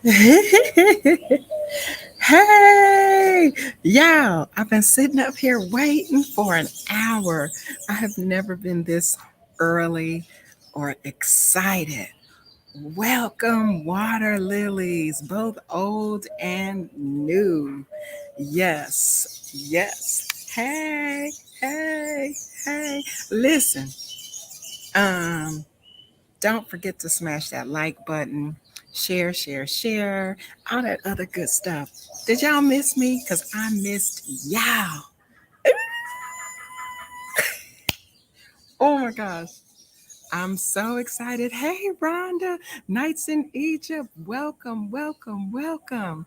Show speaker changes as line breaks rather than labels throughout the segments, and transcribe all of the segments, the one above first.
Hey, y'all, I've been sitting up here waiting for an hour. I have never been this early or excited. Welcome, water lilies, both old and new. Yes, yes. Hey, hey, hey. Listen, um, don't forget to smash that like button, share, share, share, all that other good stuff. Did y'all miss me? Because I missed y'all. Oh my gosh. I'm so excited. Hey, Rhonda, Nights in Egypt. Welcome, welcome, welcome.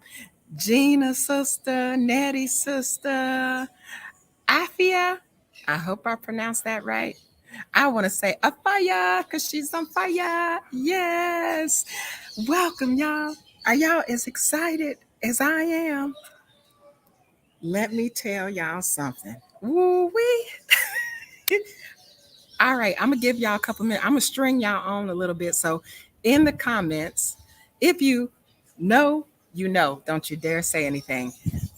Gina, sister, Nettie, sister, Afia. I hope I pronounced that right. I want to say Afaya because she's on fire. Yes. Welcome, y'all. Are y'all as excited as I am? Let me tell y'all something. Woo wee. All right, I'm gonna give y'all a couple minutes. I'm gonna string y'all on a little bit. So, in the comments, if you know, you know, don't you dare say anything.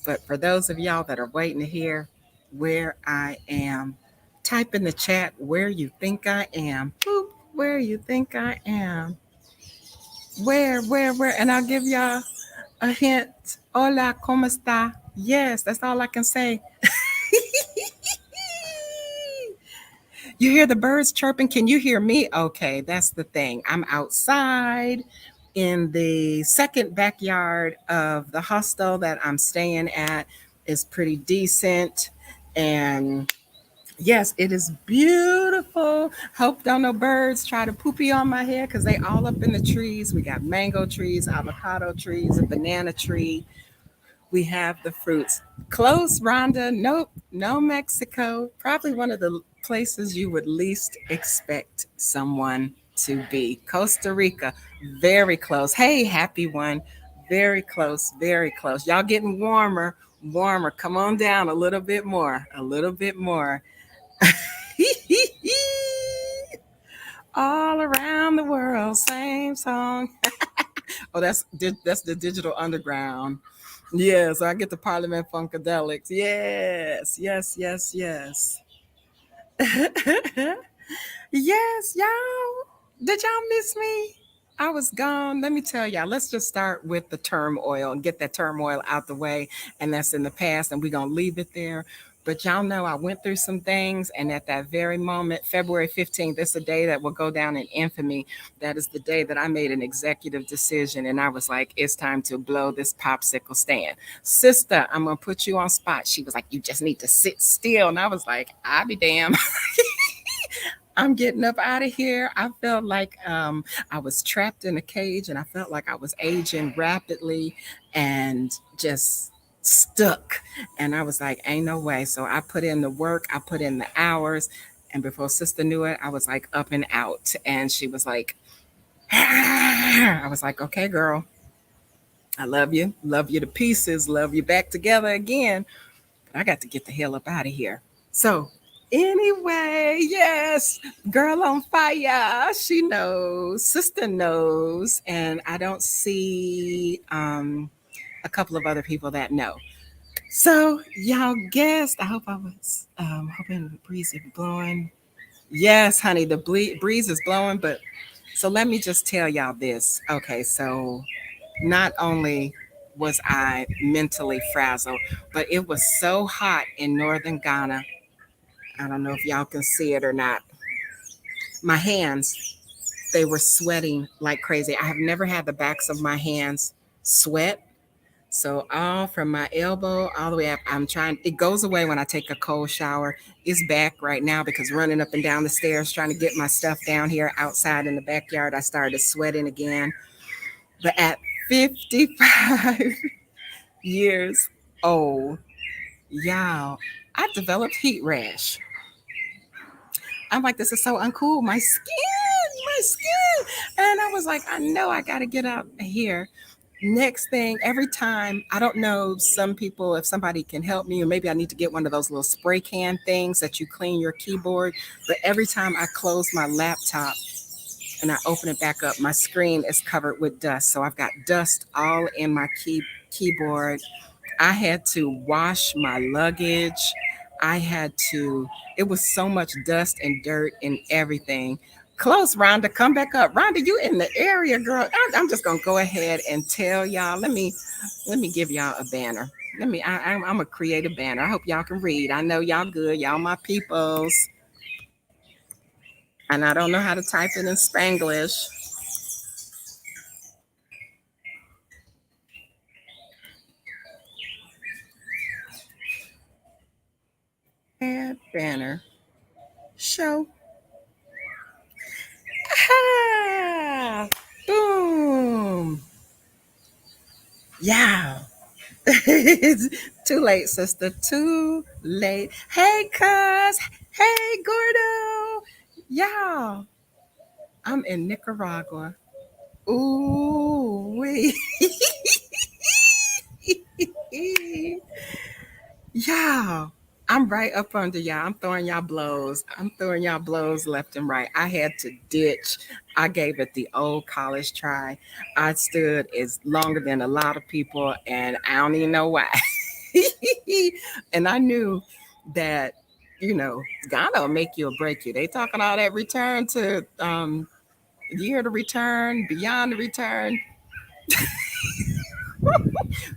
But for those of y'all that are waiting to hear where I am, type in the chat where you think I am. Boop, where you think I am. Where? And I'll give y'all a hint. Hola, ¿cómo está? Yes, that's all I can say. You hear the birds chirping? Can you hear me? Okay, that's the thing. I'm outside in the second backyard of the hostel that I'm staying at. Is pretty decent. And yes, it is beautiful. Hope don't no birds try to poopy on my head because they all up in the trees. We got mango trees, avocado trees, a banana tree. We have the fruits. Close, Rhonda. Nope, no Mexico. Probably one of the places you would least expect someone to be. Costa Rica, very close. Hey, happy one. Very close, very close. Y'all getting warmer, warmer. Come on down a little bit more, a little bit more. All around the world, same song. Oh, that's the digital underground. Yes, I get the Parliament Funkadelics. Yes, yes, yes, yes. Yes, y'all. Did y'all miss me? I was gone. Let me tell y'all, let's just start with the turmoil and get that turmoil out the way. And that's in the past, and we're going to leave it there. But y'all know I went through some things, and at that very moment, February 15th, this is a day that will go down in infamy. That is the day that I made an executive decision, and I was like, it's time to blow this popsicle stand. Sister, I'm going to put you on spot. She was like, you just need to sit still. And I was like, I'll be damned. I'm getting up out of here. I felt like I was trapped in a cage and I felt like I was aging rapidly and just stuck. And I was like, ain't no way. So I put in the work, I put in the hours. And before sister knew it, I was like up and out. And she was like, I was like, okay, girl, I love you to pieces, love you back together again. But I got to get the hell up out of here. So anyway, yes, girl on fire. She knows, sister knows, and I don't see a couple of other people that know. So y'all guessed. I hope I was hoping the breeze is blowing. Yes, honey, the breeze is blowing. But so let me just tell y'all this. Okay, so not only was I mentally frazzled, but it was so hot in northern Ghana. I don't know if y'all can see it or not. My hands, they were sweating like crazy. I have never had the backs of my hands sweat. So all from my elbow all the way up, I'm trying. It goes away when I take a cold shower. It's back right now because running up and down the stairs trying to get my stuff down here outside in the backyard, I started sweating again. But at 55 years old, y'all, I developed heat rash. I'm like, this is so uncool. My skin. And I was like, I know I got to get out here. Next thing, every time, I don't know, some people, if somebody can help me, or maybe I need to get one of those little spray can things that you clean your keyboard. But every time I close my laptop and I open it back up, my screen is covered with dust. So I've got dust all in my keyboard. I had to wash my luggage. I had to, it was so much dust and dirt and everything. Close, Rhonda, come back up. Rhonda, you in the area, girl. I'm just gonna go ahead and tell y'all. Let me give y'all a banner. I'm gonna create a banner. I hope y'all can read. I know y'all good. Y'all my peoples. And I don't know how to type it in Spanglish. Add banner. Show. Ah, boom. Yeah. It's too late, sister. Too late. Hey, cuz. Hey, Gordo. Yeah. I'm in Nicaragua. Ooh, wee. Yeah. I'm right up under y'all. I'm throwing y'all blows. I'm throwing y'all blows left and right. I had to ditch. I gave it the old college try. I stood as longer than a lot of people, and I don't even know why. And I knew that, Ghana will make you or break you. They talking all that return to year to return, beyond the return.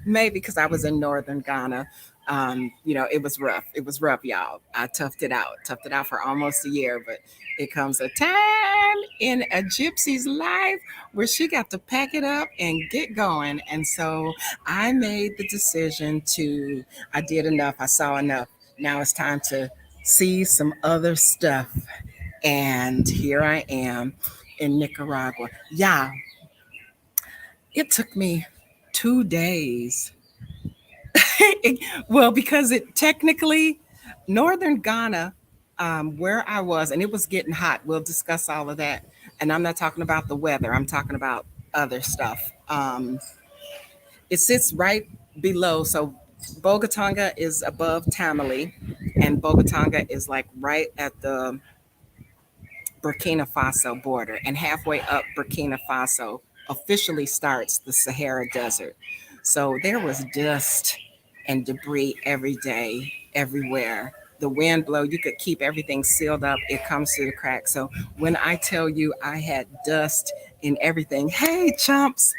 Maybe because I was in northern Ghana. It was rough. It was rough, y'all. I toughed it out for almost a year, but it comes a time in a gypsy's life where she got to pack it up and get going. And so I made the decision I did enough. I saw enough. Now it's time to see some other stuff. And here I am in Nicaragua. Yeah, it took me 2 days. Well, because it technically, northern Ghana, where I was, and it was getting hot. We'll discuss all of that. And I'm not talking about the weather, I'm talking about other stuff. It sits right below. So Bogatonga is above Tamale, and Bogatonga is like right at the Burkina Faso border, and halfway up Burkina Faso officially starts the Sahara Desert. So there was dust and debris every day, everywhere. The wind blow, you could keep everything sealed up. It comes through the cracks. So when I tell you I had dust in everything, hey chumps,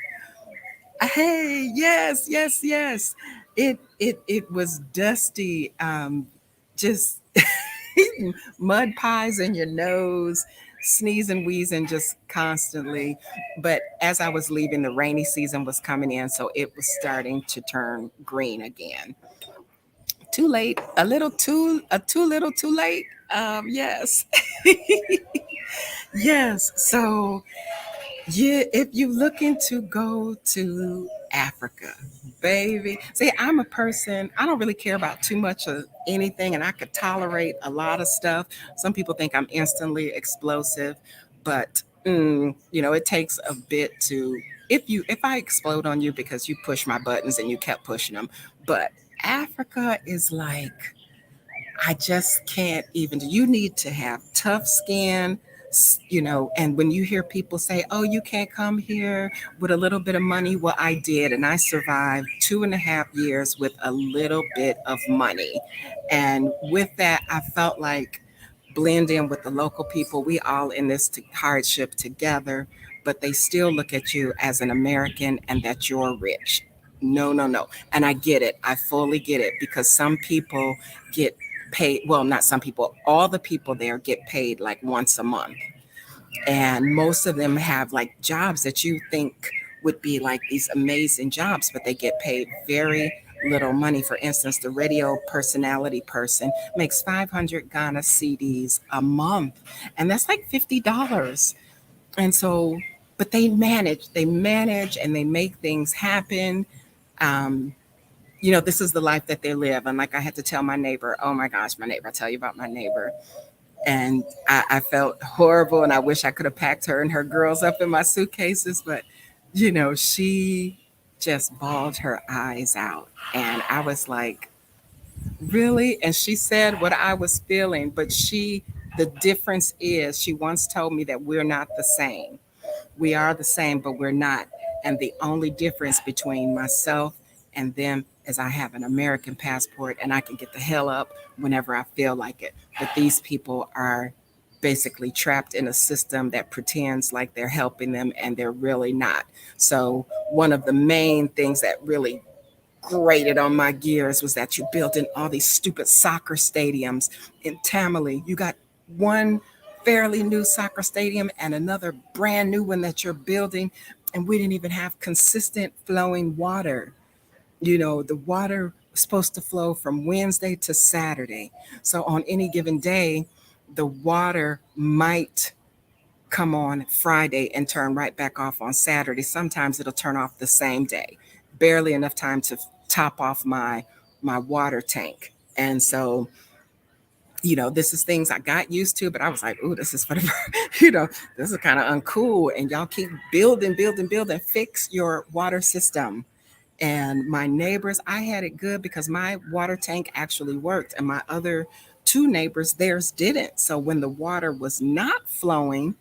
hey, yes, yes, yes. It was dusty. Just mud pies in your nose, sneezing, wheezing just constantly. But as I was leaving, the rainy season was coming in, so it was starting to turn green again. Too late, too little, too late. Yes, yes. So yeah, if you're looking to go to Africa, baby. See, I'm a person, I don't really care about too much of anything, and I could tolerate a lot of stuff. Some people think I'm instantly explosive, but it takes a bit to if I explode on you because you push my buttons and you kept pushing them. But Africa is like I just can't even. You need to have tough skin, and when you hear people say, oh, you can't come here with a little bit of money, well, I did. And I survived 2.5 years with a little bit of money. And with that, I felt like blend in with the local people. We all in this hardship together, but they still look at you as an American and that you're rich. No, no, no. And I get it. I fully get it because some people get paid. Well, not some people, all the people there get paid like once a month. And most of them have like jobs that you think would be like these amazing jobs, but they get paid very little money. For instance, the radio personality person makes 500 Ghana CDs a month, and that's like $50. And so, but they manage and they make things happen. Um, this is the life that they live. And like I had to tell my neighbor, oh my gosh, my neighbor, I tell you about my neighbor. And I felt horrible, and I wish I could have packed her and her girls up in my suitcases, but she just bawled her eyes out. And I was like, really? And she said what I was feeling, but she The difference is she once told me that we're not the same. We are the same, but we're not. And the only difference between myself and them is I have an American passport and I can get the hell up whenever I feel like it. But these people are basically trapped in a system that pretends like they're helping them and they're really not. So, one of the main things that really grated on my gears was that you're building all these stupid soccer stadiums in Tamale. You got one fairly new soccer stadium and another brand new one that you're building, and we didn't even have consistent flowing water. The water was supposed to flow from Wednesday to Saturday. So on any given day, the water might come on Friday and turn right back off on Saturday. Sometimes it'll turn off the same day, barely enough time to top off my water tank. And so, this is things I got used to, but I was like, "Ooh, this is for the, this is kind of uncool." And y'all keep building, building, building. Fix your water system. And my neighbors, I had it good because my water tank actually worked, and my other two neighbors, theirs didn't. So when the water was not flowing,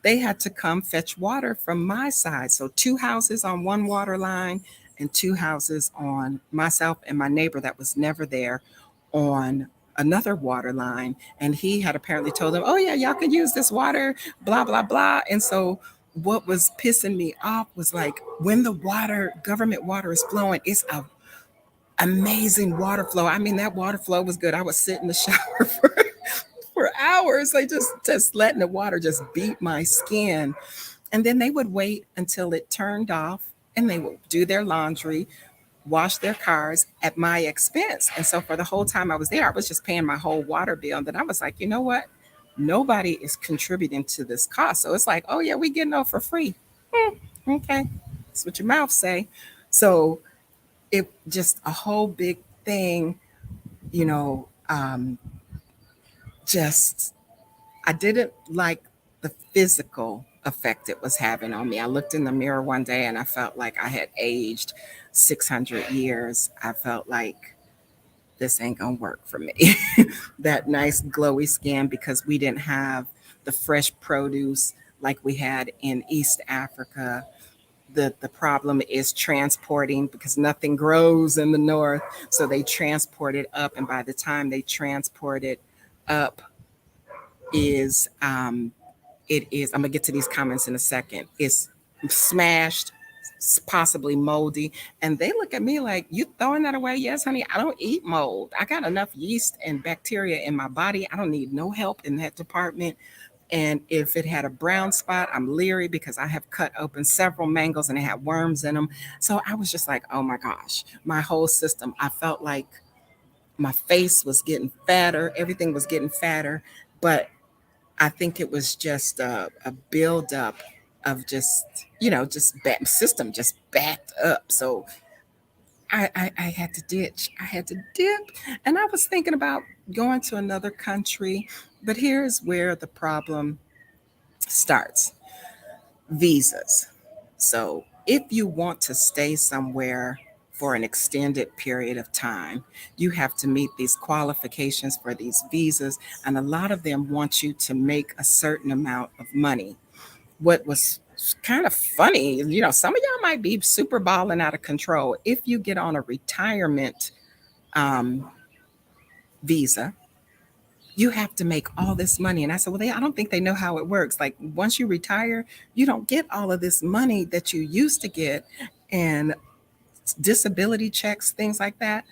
they had to come fetch water from my side. So two houses on one water line and two houses on myself and my neighbor that was never there on another water line. And he had apparently told them, "Oh, yeah, y'all can use this water, blah, blah, blah." And so what was pissing me off was like when the government water is flowing, it's a amazing water flow. I mean, that water flow was good. I would sit in the shower for hours, like just letting the water just beat my skin. And then they would wait until it turned off and they would do their laundry, wash their cars at my expense. And so for the whole time I was there, I was just paying my whole water bill. And then I was like, you know what? Nobody is contributing to this cost. So it's like, oh yeah, we getting off for free. Okay. That's what your mouth say. So it just a whole big thing, you know, just I didn't like the physical effect it was having on me. I looked in the mirror one day and I felt like I had aged 600 years. I felt like this ain't gonna work for me. That nice glowy skin, because we didn't have the fresh produce like we had in East Africa. The problem is transporting, because nothing grows in the north. So they transport it up, and by the time they transport it up, is it is, I'm gonna get to these comments in a second, it's smashed, possibly moldy. And they look at me like, "You throwing that away?" Yes, honey, I don't eat mold. I got enough yeast and bacteria in my body. I don't need no help in that department. And if it had a brown spot, I'm leery because I have cut open several mangoes and they had worms in them. So I was just like, oh my gosh, my whole system, I felt like my face was getting fatter, everything was getting fatter. But I think it was just a buildup of just, just bad system, just backed up. So I had to ditch. I had to dip. And I was thinking about going to another country. But here's where the problem starts: visas. So if you want to stay somewhere for an extended period of time, you have to meet these qualifications for these visas. And a lot of them want you to make a certain amount of money. What was kind of funny, some of y'all might be super balling out of control. If you get on a retirement um, visa, you have to make all this money. And I said, well, I don't think they know how it works. Like once you retire, you don't get all of this money that you used to get, and disability checks, things like that.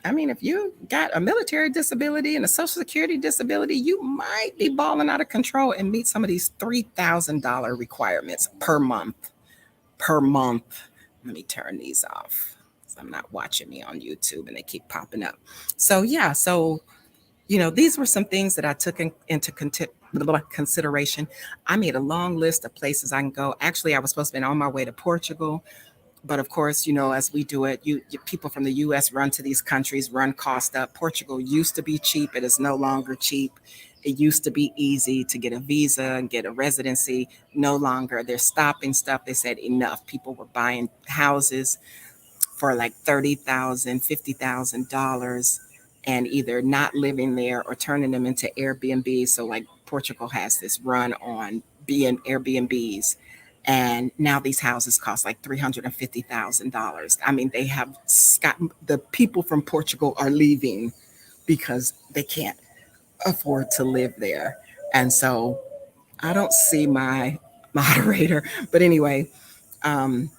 I mean, if you got a military disability and a social security disability, you might be balling out of control and meet some of these $3,000 requirements per month. Per month. Let me turn these off. I'm not watching me on YouTube and they keep popping up. So yeah, these were some things that I took into consideration. I made a long list of places I can go. Actually, I was supposed to be on my way to Portugal, but of course, as we do it, people from the U.S. run to these countries, run cost up. Portugal used to be cheap; it is no longer cheap. It used to be easy to get a visa and get a residency. No longer. They're stopping stuff. They said enough. People were buying houses for like $30,000, $50,000, and either not living there or turning them into Airbnb. So like Portugal has this run on being Airbnbs. And now these houses cost like $350,000. I mean, they have got the people from Portugal are leaving because they can't afford to live there. And so I don't see my moderator, but anyway, um,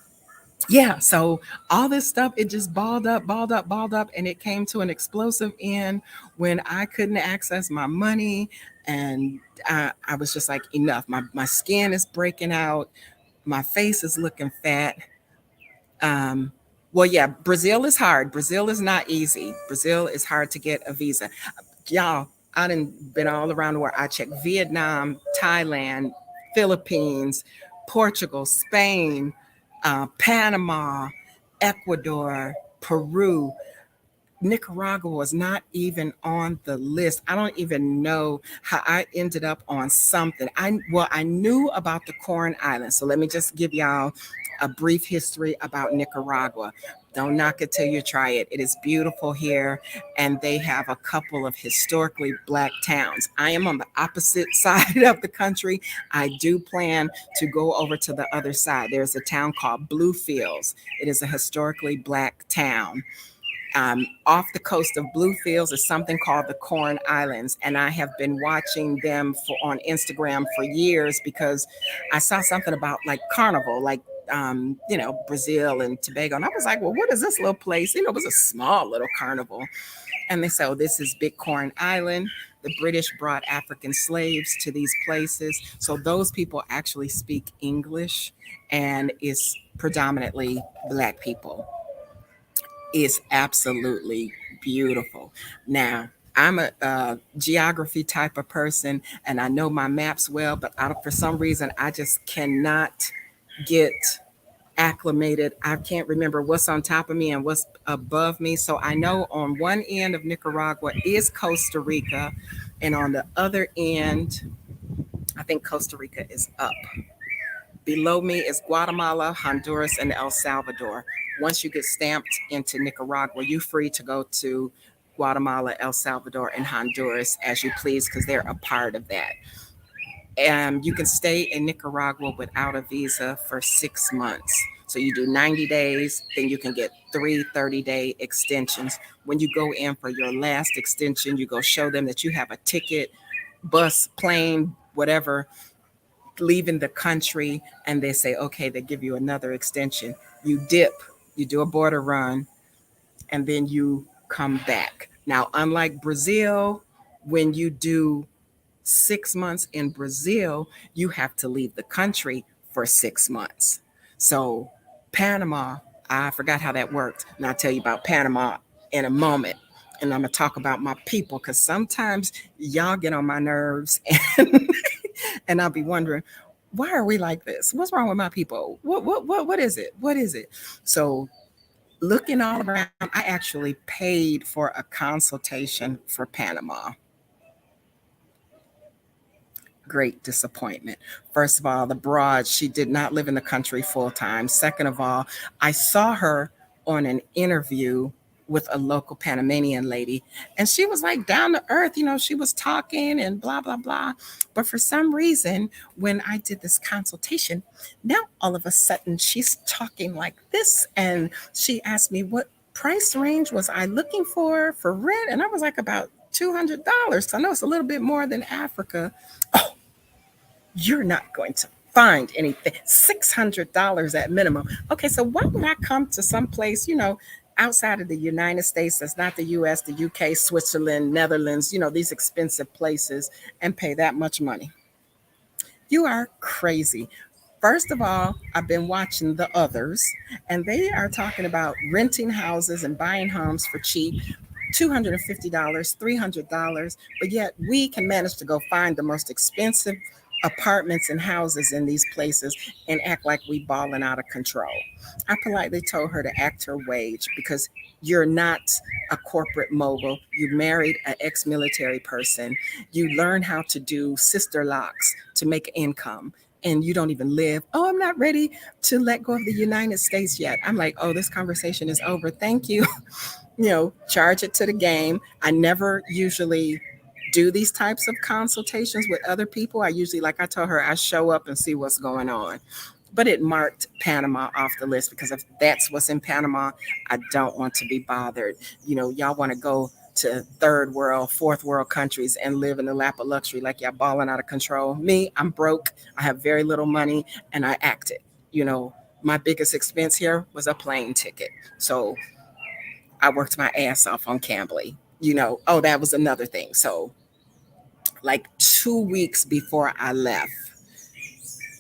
yeah, so all this stuff, it just balled up, balled up, balled up, and it came to an explosive end when I couldn't access my money. And I was just like, enough. My skin is breaking out. My face is looking fat. Um, well, yeah, Brazil is hard. Brazil is not easy. Brazil is hard to get a visa. Y'all, I done been all around the world. I checked Vietnam, Thailand, Philippines, Portugal, Spain, Panama, Ecuador, Peru. Nicaragua was not even on the list. I don't even know how I ended up on something. I knew about the Corn Islands. So let me just give y'all a brief history about Nicaragua. Don't knock it till you try it. It is beautiful here, and they have a couple of historically Black towns. I am on the opposite side of the country. I do plan to go over to the other side. There's a town called Bluefields. It is a historically Black town. Off the coast of Bluefields is something called the Corn Islands, and I have been watching them on Instagram for years because I saw something about like carnival, like Brazil and Tobago, and I was like, well, what is this little place? It was a small little carnival, and they said, oh, this is Big Corn Island. The British brought African slaves to these places, so those people actually speak English, and it's predominantly Black people. Is absolutely beautiful. Now, I'm a geography type of person and I know my maps well, but for some reason, I just cannot get acclimated. I can't remember what's on top of me and what's above me. So I know on one end of Nicaragua is Costa Rica, and on the other end, I think Costa Rica is up. Below me is Guatemala, Honduras, and El Salvador. Once you get stamped into Nicaragua, you're free to go to Guatemala, El Salvador, and Honduras as you please because they're a part of that. And you can stay in Nicaragua without a visa for 6 months. So you do 90 days, then you can get 3 30-day extensions. When you go in for your last extension, you go show them that you have a ticket, bus, plane, whatever, leaving the country, and they say, okay, they give you another extension. You dip, you do a border run, and then you come back. Now, unlike Brazil, when you do 6 months in Brazil, you have to leave the country for 6 months. So, Panama, I forgot how that worked. And I'll tell you about Panama in a moment. And I'm going to talk about my people because sometimes y'all get on my nerves and, and I'll be wondering, why are we like this? What's wrong with my people? What is it? What is it? So, looking all around, I actually paid for a consultation for Panama. Great disappointment. First of all, the broad, she did not live in the country full time. Second of all, I saw her on an interview with a local Panamanian lady, and she was like down to earth, she was talking and blah, blah, blah. But for some reason, when I did this consultation, now all of a sudden she's talking like this. And she asked me what price range was I looking for rent. And I was like, about $200. I know it's a little bit more than Africa. Oh, you're not going to find anything. $600 at minimum. Okay, so why would I come to some place, outside of the United States, that's not the US, the UK, Switzerland, Netherlands, these expensive places, and pay that much money? You are crazy. First of all, I've been watching the others, and they are talking about renting houses and buying homes for cheap. $250, $300, but yet we can manage to go find the most expensive apartments and houses in these places and act like we balling out of control. I politely told her to act her wage because you're not a corporate mogul. You married an ex-military person. You learn how to do sister locks to make income, and you don't even live. Oh, I'm not ready to let go of the United States yet. I'm like, oh, this conversation is over. Thank you. Charge it to the game. I never usually do these types of consultations with other people. I usually, like I told her, I show up and see what's going on. But it marked Panama off the list because if that's what's in Panama, I don't want to be bothered. Y'all want to go to third world, fourth world countries and live in the lap of luxury like y'all balling out of control. Me, I'm broke. I have very little money and I acted. My biggest expense here was a plane ticket. So I worked my ass off on Cambly. Oh, that was another thing. So, like 2 weeks before I left,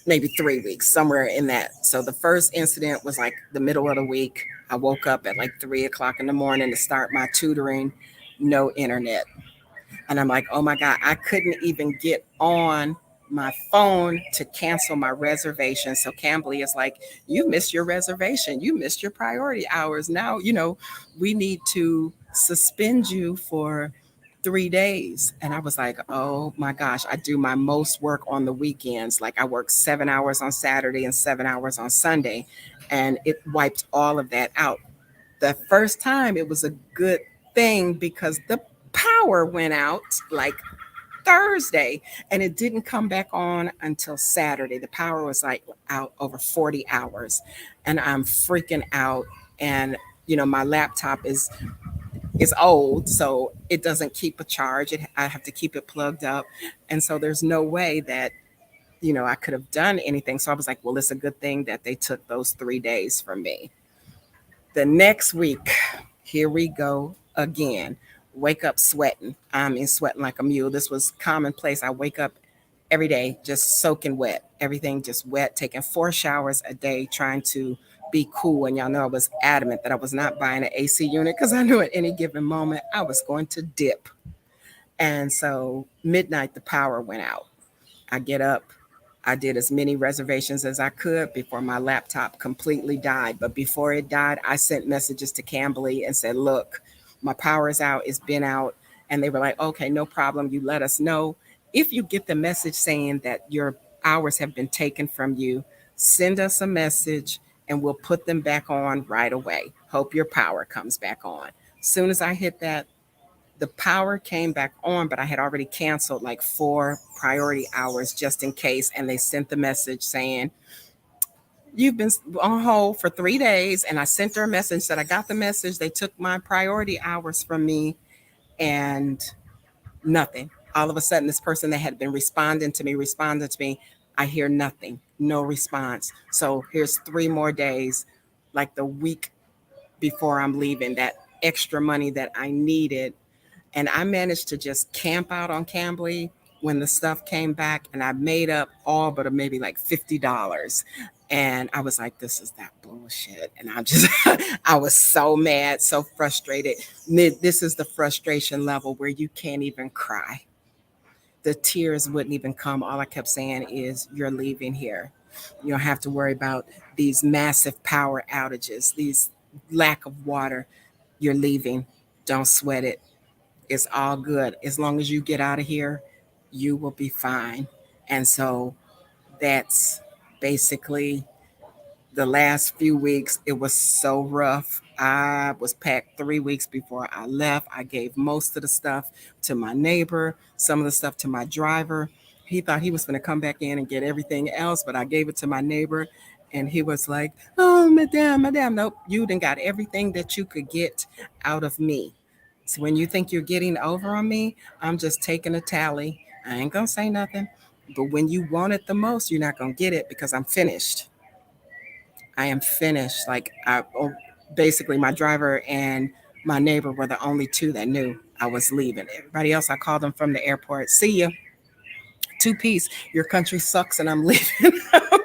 maybe 3 weeks, somewhere in that. So, the first incident was like the middle of the week. I woke up at like 3 o'clock in the morning to start my tutoring, no internet. And I'm like, oh my God, I couldn't even get on my phone to cancel my reservation. So Cambly is like, you missed your reservation. You missed your priority hours. Now, we need to suspend you for 3 days. And I was like, oh my gosh, I do my most work on the weekends. Like I work 7 hours on Saturday and 7 hours on Sunday. And it wiped all of that out. The first time it was a good thing because the power went out like Thursday and it didn't come back on until Saturday. The power was like out over 40 hours and I'm freaking out. And my laptop is old, so it doesn't keep a charge. I have to keep it plugged up. And so there's no way that I could have done anything. So I was like, well, it's a good thing that they took those 3 days from me. The next week, here we go again. Wake up sweating. I mean, sweating like a mule. This was commonplace. I wake up every day just soaking wet, everything just wet, taking 4 showers a day, trying to be cool. And y'all know I was adamant that I was not buying an AC unit because I knew at any given moment I was going to dip. And so midnight, the power went out. I get up. I did as many reservations as I could before my laptop completely died. But before it died, I sent messages to Cambly and said, look, my power is out. It's been out. And they were like, okay, no problem. You let us know. If you get the message saying that your hours have been taken from you, send us a message and we'll put them back on right away. Hope your power comes back on. As soon as I hit that, the power came back on, but I had already canceled like 4 priority hours just in case. And they sent the message saying, you've been on hold for 3 days. And I sent her a message that I got the message. They took my priority hours from me and nothing. All of a sudden, this person that had been responding to me, I hear nothing, no response. So here's 3 more days, like the week before I'm leaving, that extra money that I needed. And I managed to just camp out on Cambly when the stuff came back, and I made up all but maybe like $50. And I was like, this is that bullshit. And I was so mad, so frustrated. This is the frustration level where you can't even cry. The tears wouldn't even come. All I kept saying is, you're leaving here. You don't have to worry about these massive power outages, these lack of water. You're leaving. Don't sweat it. It's all good. As long as you get out of here, you will be fine. And so that's basically the last few weeks. It was so rough. I was packed 3 weeks before I left. I gave most of the stuff to my neighbor, some of the stuff to my driver. He thought he was going to come back in and get everything else, but I gave it to my neighbor. And he was like, oh, madame, nope, you done got everything that you could get out of me. So when you think you're getting over on me, I'm just taking a tally. I ain't going to say nothing. But when you want it the most, you're not going to get it because I'm finished. I am finished. Basically, my driver and my neighbor were the only 2 that knew I was leaving. Everybody else, I called them from the airport. See ya. 2 piece. Your country sucks and I'm leaving.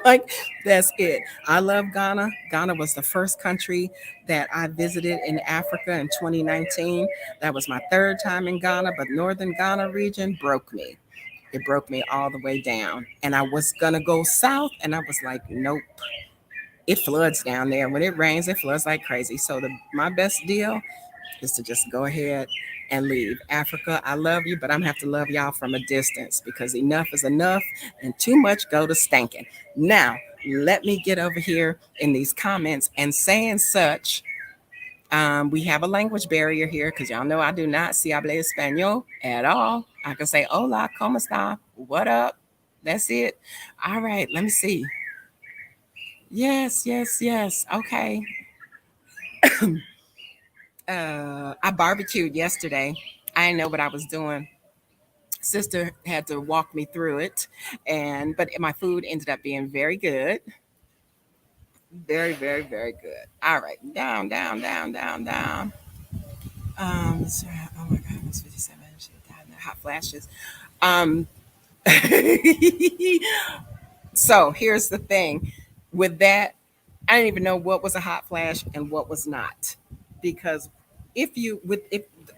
Like, that's it. I love Ghana. Ghana was the first country that I visited in Africa in 2019. That was my 3rd time in Ghana, but Northern Ghana region broke me. It broke me all the way down. And I was going to go south, and I was like, nope. It floods down there. When it rains, it floods like crazy. So my best deal is to just go ahead and leave. Africa, I love you, but I'm gonna have to love y'all from a distance because enough is enough and too much go to stinking. Now, let me get over here in these comments and saying such. We have a language barrier here because y'all know I do not si habla español at all. I can say hola, ¿cómo está? What up? That's it. All right, let me see. Yes, yes, yes. Okay. I barbecued yesterday. I didn't know what I was doing. Sister had to walk me through it, and but my food ended up being very good. Very, very, very good. All right, down, down, down, down, down. Oh my God, it's 57. She died in the hot flashes. Um, so here's the thing with that, I didn't even know what was a hot flash and what was not. Because if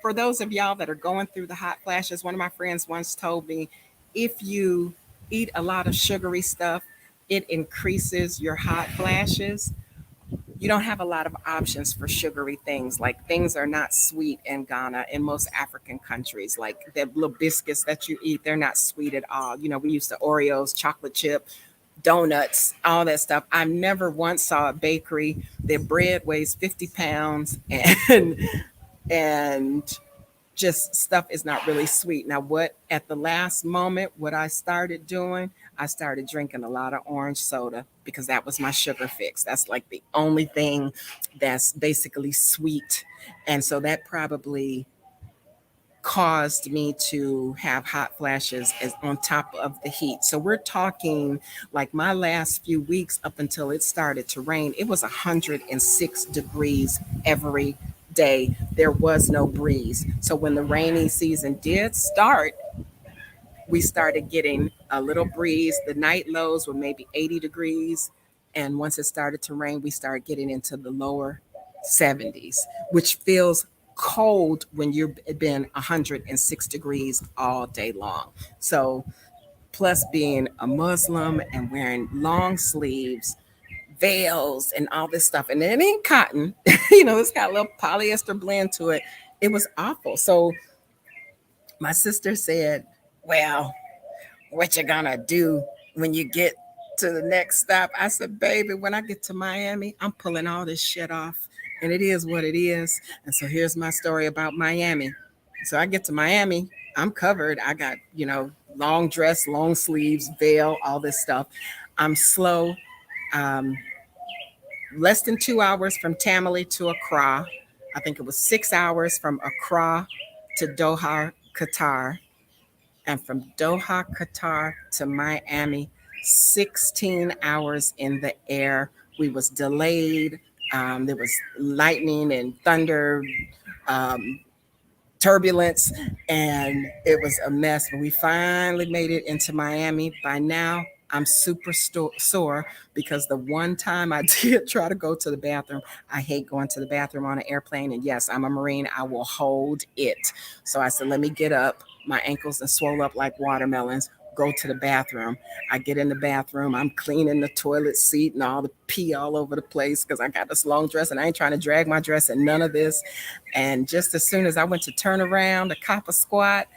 for those of y'all that are going through the hot flashes, one of my friends once told me if you eat a lot of sugary stuff, it increases your hot flashes. You don't have a lot of options for sugary things. Like things are not sweet in Ghana, in most African countries. Like the little biscuits that you eat, they're not sweet at all. You know, we used to Oreos, chocolate chip, donuts, all that stuff. I never once saw a bakery. Their bread weighs 50 pounds and just stuff is not really sweet. Now, what at the last moment, what I started doing, I started drinking a lot of orange soda because that was my sugar fix. That's like the only thing that's basically sweet. And so that probably caused me to have hot flashes as on top of the heat. So we're talking like my last few weeks up until it started to rain, it was 106 degrees every day. There was no breeze. So when the rainy season did start, we started getting a little breeze. The night lows were maybe 80 degrees. And once it started to rain, we started getting into the lower 70s, which feels cold when you've been 106 degrees all day long. So, plus being a Muslim and wearing long sleeves, veils, and all this stuff. And it ain't cotton, it's got a little polyester blend to it. It was awful. So, my sister said, well, what you gonna do when you get to the next stop? I said, baby, when I get to Miami, I'm pulling all this shit off. And it is what it is. And so here's my story about Miami. So I get to Miami, I'm covered. I got, long dress, long sleeves, veil, all this stuff. I'm slow. Um, Less than 2 hours from Tamale to Accra. I think it was 6 hours from Accra to Doha, Qatar, and from Doha, Qatar to Miami, 16 hours in the air. We was delayed. There was lightning and thunder, um, turbulence, and it was a mess. But we finally made it into Miami. By now, I'm super sore because the one time I did try to go to the bathroom, I hate going to the bathroom on an airplane. And yes, I'm a Marine. I will hold it. So I said, let me get up. My ankles are swole up like watermelons. Go to the bathroom. I get in the bathroom. I'm cleaning the toilet seat and all the pee all over the place because I got this long dress and I ain't trying to drag my dress and none of this. And just as soon as I went to turn around to cop a squat,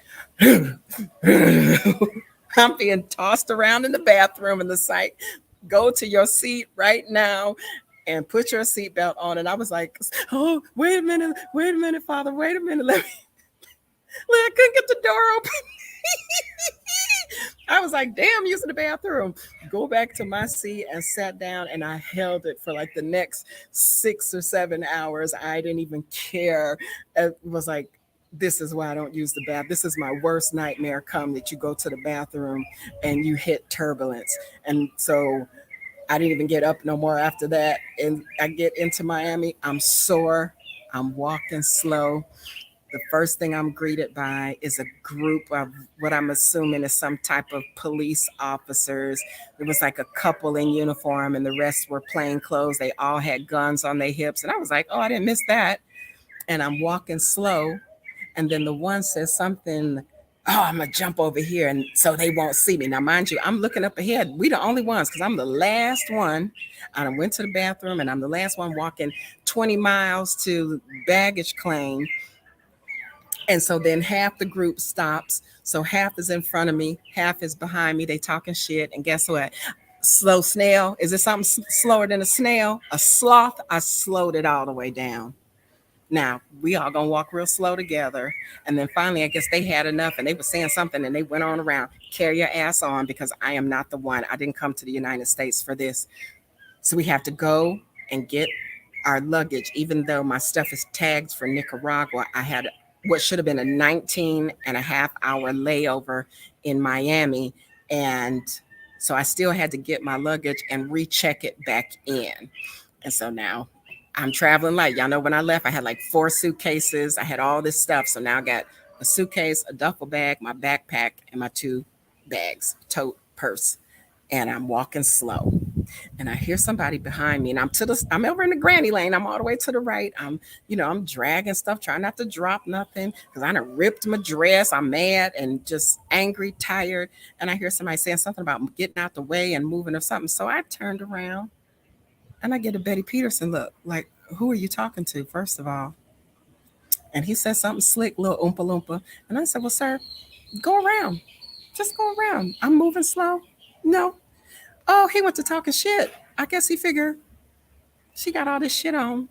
I'm being tossed around in the bathroom and the site, go to your seat right now and put your seatbelt on. And I was like, oh, wait a minute, Father, wait a minute. I couldn't get the door open. I was like, damn, using the bathroom. Go back to my seat and sat down, and I held it for like the next 6 or 7 hours. I didn't even care. It was like, this is why I don't use the bath. This is my worst nightmare come that you go to the bathroom and you hit turbulence. And so I didn't even get up no more after that. And I get into Miami, I'm sore, I'm walking slow. The first thing I'm greeted by is a group of what I'm assuming is some type of police officers. It was like a couple in uniform and the rest were plain clothes. They all had guns on their hips. And I was like, oh, I didn't miss that. And I'm walking slow. And then the one says something, oh, I'm going to jump over here and so they won't see me. Now, mind you, I'm looking up ahead. We the only ones because I'm the last one. I went to the bathroom and I'm the last one walking 20 miles to baggage claim. And so then half the group stops. So half is in front of me, half is behind me. They talking shit. And guess what? Slow snail. Is it something slower than a snail? A sloth. I slowed it all the way down. Now we all gonna walk real slow together. And then finally, I guess they had enough and they were saying something and they went on around, carry your ass on because I am not the one. I didn't come to the United States for this. So we have to go and get our luggage. Even though my stuff is tagged for Nicaragua, I had what should have been a 19 and a half hour layover in Miami. And so I still had to get my luggage and recheck it back in. And so now I'm traveling light. Y'all know when I left, I had like 4 suitcases. I had all this stuff. So now I got a suitcase, a duffel bag, my backpack, and my 2 bags, tote, purse. And I'm walking slow. And I hear somebody behind me, and I'm over in the granny lane. I'm all the way to the right. I'm dragging stuff, trying not to drop nothing because I done ripped my dress. I'm mad and just angry, tired. And I hear somebody saying something about getting out the way and moving or something. So I turned around and I get a Betty Peterson look, like, who are you talking to, first of all? And he said something slick, little oompa loompa. And I said, well, sir, go around. Just go around. I'm moving slow. No. Oh, he went to talking shit. I guess he figured she got all this shit on.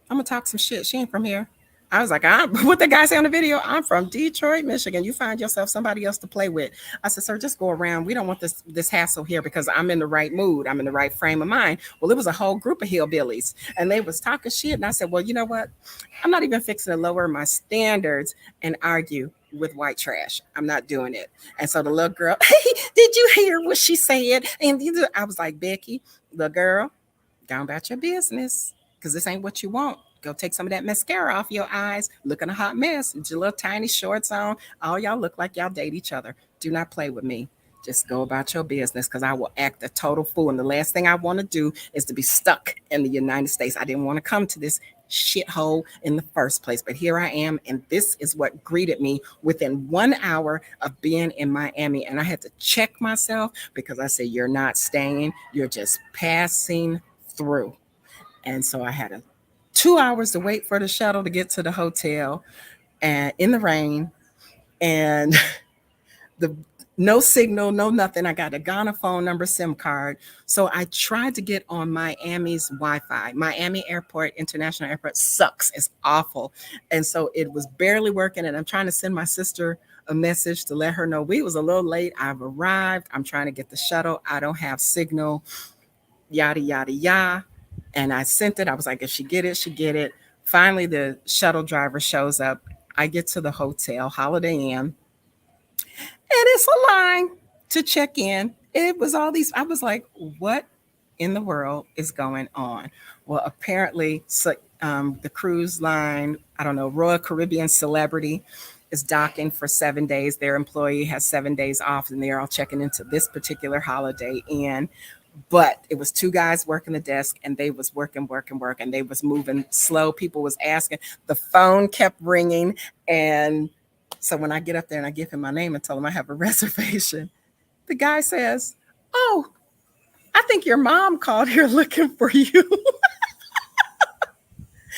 I'm gonna talk some shit. She ain't from here. I was like, what the guy say on the video? I'm from Detroit, Michigan. You find yourself somebody else to play with. I said, sir, just go around. We don't want this hassle here because I'm in the right mood. I'm in the right frame of mind. Well, it was a whole group of hillbillies and they was talking shit. And I said, well, you know what? I'm not even fixing to lower my standards and argue with white trash. I'm not doing it. And so the little girl, hey, did you hear what she said? And I was like, Becky, the girl, go about your business because this ain't what you want. Go take some of that mascara off your eyes. Looking a hot mess with your little tiny shorts on. All y'all look like y'all date each other. Do not play with me. Just go about your business because I will act a total fool. And the last thing I want to do is to be stuck in the United States. I didn't want to come to this shithole in the first place. But here I am. And this is what greeted me within 1 hour of being in Miami. And I had to check myself because I said, you're not staying. You're just passing through. And so I had 2 hours to wait for the shuttle to get to the hotel and in the rain and the no signal, no nothing. I got a Ghana phone number, SIM card. So I tried to get on Miami's Wi-Fi. Miami Airport, International Airport sucks. It's awful. And so it was barely working. And I'm trying to send my sister a message to let her know we was a little late. I've arrived. I'm trying to get the shuttle. I don't have signal, yada, yada, yada. And I sent it. I was like, if she get it, she get it. Finally, the shuttle driver shows up. I get to the hotel, Holiday Inn, and it's a line to check in. It was all these. I was like, what in the world is going on? Well, apparently, so, the cruise line, I don't know, Royal Caribbean Celebrity is docking for 7 days. Their employee has 7 days off, and they're all checking into this particular Holiday Inn. But it was 2 guys working the desk and they was working and they was moving slow. People was asking, the phone kept ringing. And so when I get up there and I give him my name and tell him I have a reservation, the guy says, oh, I think your mom called here looking for you.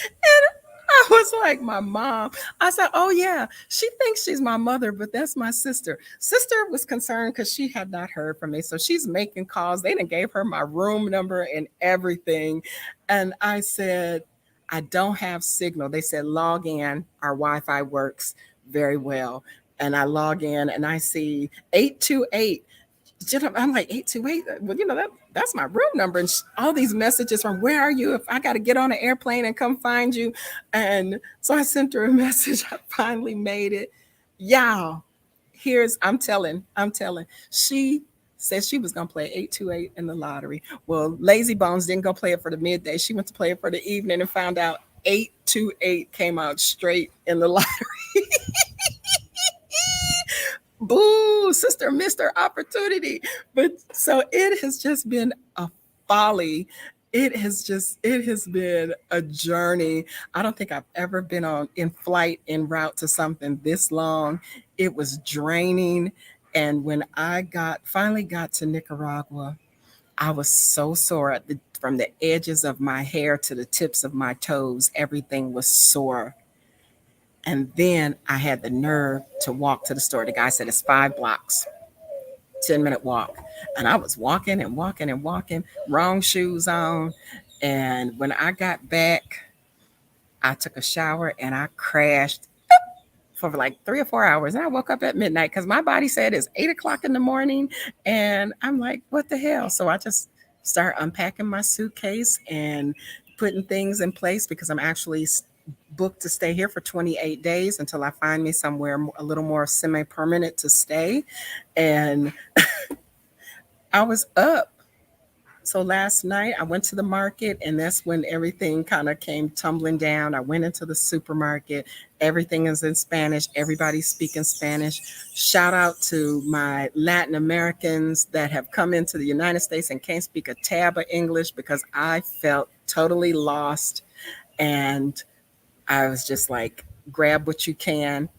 And I was like, my mom. I said, oh, yeah, she thinks she's my mother, but that's my sister. Sister was concerned because she had not heard from me. So she's making calls. They done gave her my room number and everything. And I said, I don't have signal. They said, log in. Our Wi-Fi works very well. And I log in and I see 828. I'm like 828. Well, that's my room number. And all these messages from where are you? If I got to get on an airplane and come find you. And so I sent her a message. I finally made it. Y'all, I'm telling. She said she was going to play 828 in the lottery. Well, Lazy Bones didn't go play it for the midday. She went to play it for the evening and found out 828 came out straight in the lottery. Boo, sister missed her opportunity. But so it has just been a folly. It has been a journey. I don't think I've ever been in flight en route to something this long. It was draining. And when I finally got to Nicaragua, I was so sore from the edges of my hair to the tips of my toes. Everything was sore. And then I had the nerve to walk to the store. The guy said it's 5 blocks, 10-minute walk. And I was walking and walking and walking, wrong shoes on. And when I got back, I took a shower and I crashed for like 3 or 4 hours. And I woke up at midnight because my body said it's 8 o'clock in the morning. And I'm like, what the hell? So I just start unpacking my suitcase and putting things in place because I'm actually booked to stay here for 28 days until I find me somewhere a little more semi permanent to stay. And I was up. So last night I went to the market, and that's when everything kind of came tumbling down. I went into the supermarket. Everything is in Spanish. Everybody's speaking Spanish. Shout out to my Latin Americans that have come into the United States and can't speak a tab of English because I felt totally lost. And I was just like, grab what you can,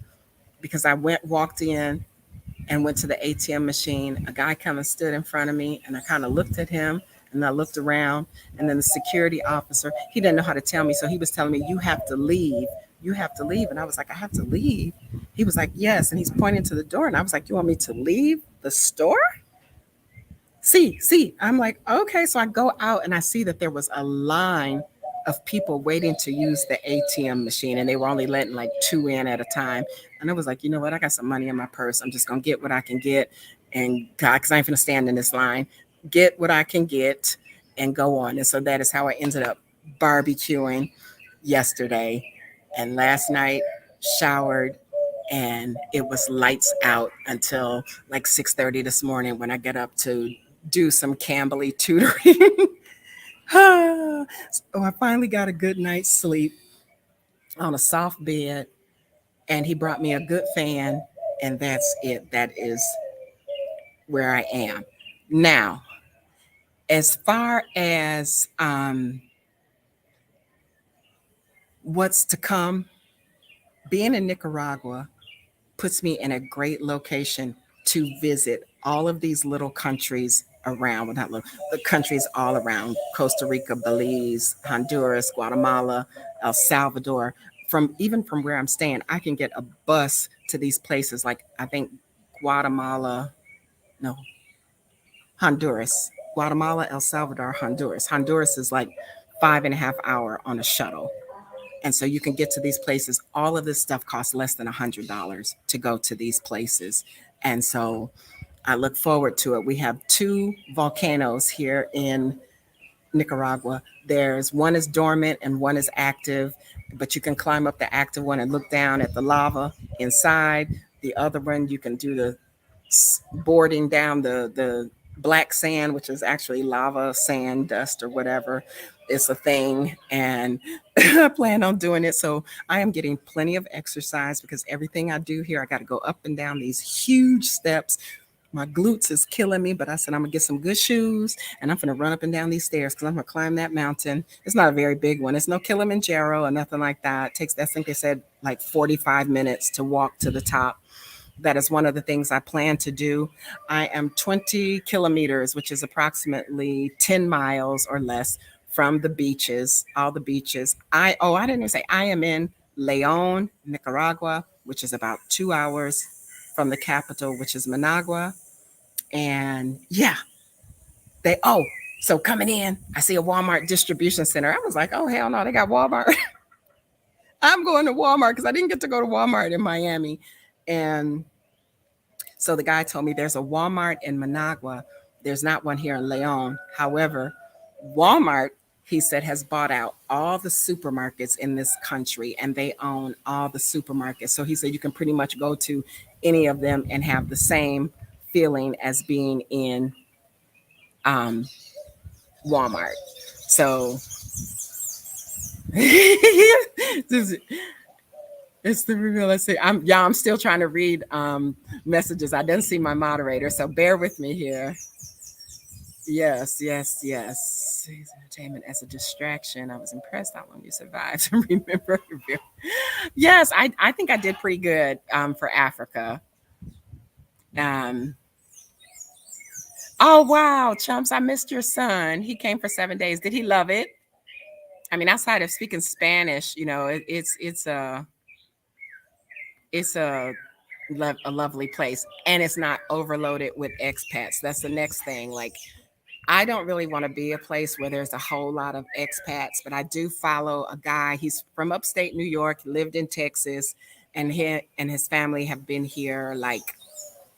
because I walked in and went to the ATM machine. A guy kind of stood in front of me, and I kind of looked at him, and I looked around, and then the security officer, he didn't know how to tell me. So he was telling me, you have to leave. You have to leave. And I was like, I have to leave. He was like, yes. And he's pointing to the door. And I was like, you want me to leave the store? See. I'm like, okay. So I go out and I see that there was a line of people waiting to use the ATM machine, and they were only letting like two in at a time. And I was like, you know what? I got some money in my purse. I'm just gonna get what I can get, and God, because I ain't gonna stand in this line. Get what I can get and go on. And so that is how I ended up barbecuing yesterday, and last night showered, and it was lights out until like 6:30 this morning when I get up to do some Cambly tutoring. So I finally got a good night's sleep on a soft bed, and he brought me a good fan, and that's it. That is where I am now. As far as what's to come, being in Nicaragua puts me in a great location to visit all of these little countries around, well, not little, the countries all around Costa Rica, Belize, Honduras, Guatemala, El Salvador. From where I'm staying, I can get a bus to these places. Like I think Guatemala, no, Honduras, Guatemala, El Salvador, Honduras. Honduras is like 5.5 hour on a shuttle. And so you can get to these places. All of this stuff costs less than $100 to go to these places. And so I look forward to it. We have two volcanoes here in Nicaragua. There's one is dormant and one is active, but you can climb up the active one and look down at the lava inside. The other one, you can do the boarding down the black sand, which is actually lava, sand, dust, or whatever. It's a thing, and I plan on doing it. So I am getting plenty of exercise because everything I do here, I got to go up and down these huge steps. My glutes is killing me, but I said I'm gonna get some good shoes and I'm gonna run up and down these stairs because I'm gonna climb that mountain. It's not a very big one. It's no Kilimanjaro or nothing like that. It takes, I think they said, like 45 minutes to walk to the top. That is one of the things I plan to do. I am 20 kilometers, which is approximately 10 miles or less from the beaches, all the beaches. I didn't even say I am in Leon, Nicaragua, which is about 2 hours from the capital, which is Managua. And yeah, so coming in, I see a Walmart distribution center. I was like, oh, hell no, they got Walmart. I'm going to Walmart because I didn't get to go to Walmart in Miami. And so the guy told me there's a Walmart in Managua. There's not one here in Leon. However, Walmart, he said, has bought out all the supermarkets in this country, and they own all the supermarkets. So he said you can pretty much go to any of them and have the same feeling as being in Walmart. So it's the reveal. Let's see. I'm still trying to read messages. I didn't see my moderator, so bear with me here. Yes. Entertainment as a distraction. I was impressed how long you survived to remember. Yes, I think I did pretty good for Africa. Oh wow, chumps! I missed your son. He came for 7 days. Did he love it? I mean, outside of speaking Spanish, it's a lovely place, and it's not overloaded with expats. That's the next thing. Like I don't really want to be a place where there's a whole lot of expats, but I do follow a guy. He's from upstate New York, lived in Texas, and he and his family have been here like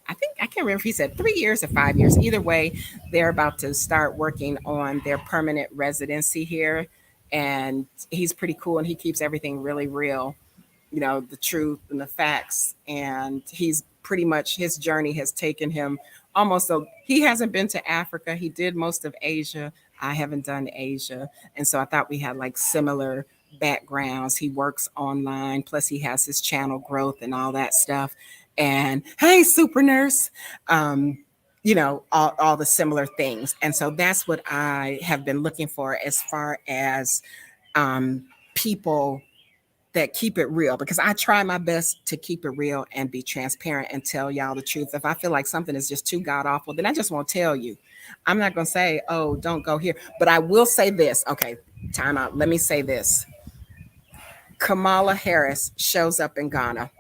I think I can't remember if he said 3 years or 5 years. Either way, they're about to start working on their permanent residency here. And he's pretty cool and he keeps everything really real, the truth and the facts. And he's pretty much his journey has taken him almost so he hasn't been to Africa. He did most of Asia. I haven't done Asia. And so I thought we had like similar backgrounds. He works online, plus he has his channel growth and all that stuff. And hey, super nurse. All the similar things. And so that's what I have been looking for as far as people that keep it real, because I try my best to keep it real and be transparent and tell y'all the truth. If I feel like something is just too god awful, then I just won't tell you. I'm not going to say, oh, don't go here. But I will say this. Okay, time out. Let me say this. Kamala Harris shows up in Ghana.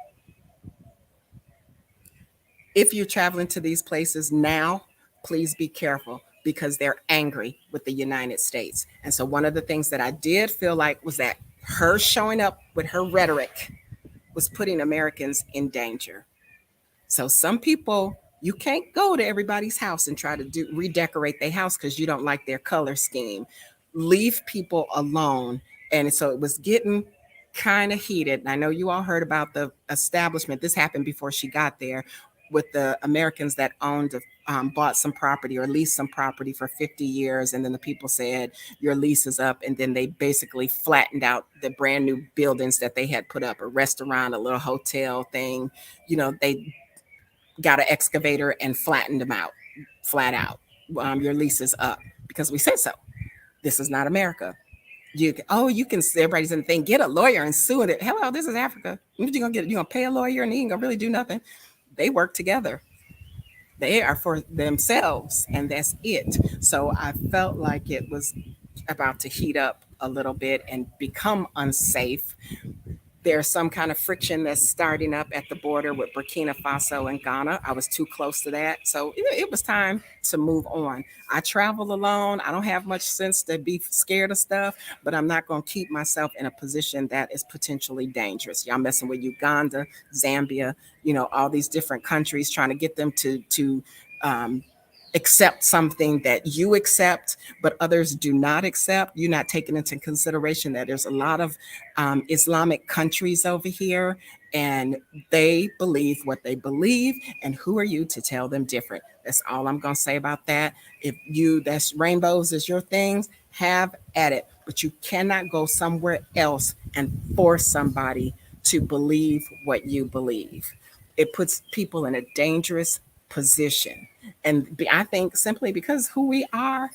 If you're traveling to these places now, please be careful because they're angry with the United States. And so one of the things that I did feel like was that her showing up with her rhetoric was putting Americans in danger. So some people, you can't go to everybody's house and try to redecorate their house because you don't like their color scheme. Leave people alone. And so it was getting kind of heated. And I know you all heard about the establishment. This happened before she got there, with the Americans that bought some property or leased some property for 50 years. And then the people said, your lease is up. And then they basically flattened out the brand new buildings that they had put up, a restaurant, a little hotel thing. They got an excavator and flattened them out, flat out. Your lease is up because we said so. This is not America. You can everybody's in the thing, get a lawyer and sue it. Hello, this is Africa. What you gonna get? You gonna pay a lawyer and he ain't gonna really do nothing. They work together. They are for themselves, and that's it. So I felt like it was about to heat up a little bit and become unsafe. There's some kind of friction that's starting up at the border with Burkina Faso and Ghana. I was too close to that. So it was time to move on. I travel alone. I don't have much sense to be scared of stuff, but I'm not going to keep myself in a position that is potentially dangerous. Y'all messing with Uganda, Zambia, all these different countries, trying to get them to accept something that you accept, but others do not accept. You're not taking into consideration that there's a lot of Islamic countries over here, and they believe what they believe. And who are you to tell them different? That's all I'm going to say about that. If that's rainbows is your things, have at it. But you cannot go somewhere else and force somebody to believe what you believe. It puts people in a dangerous position. And I think simply because who we are,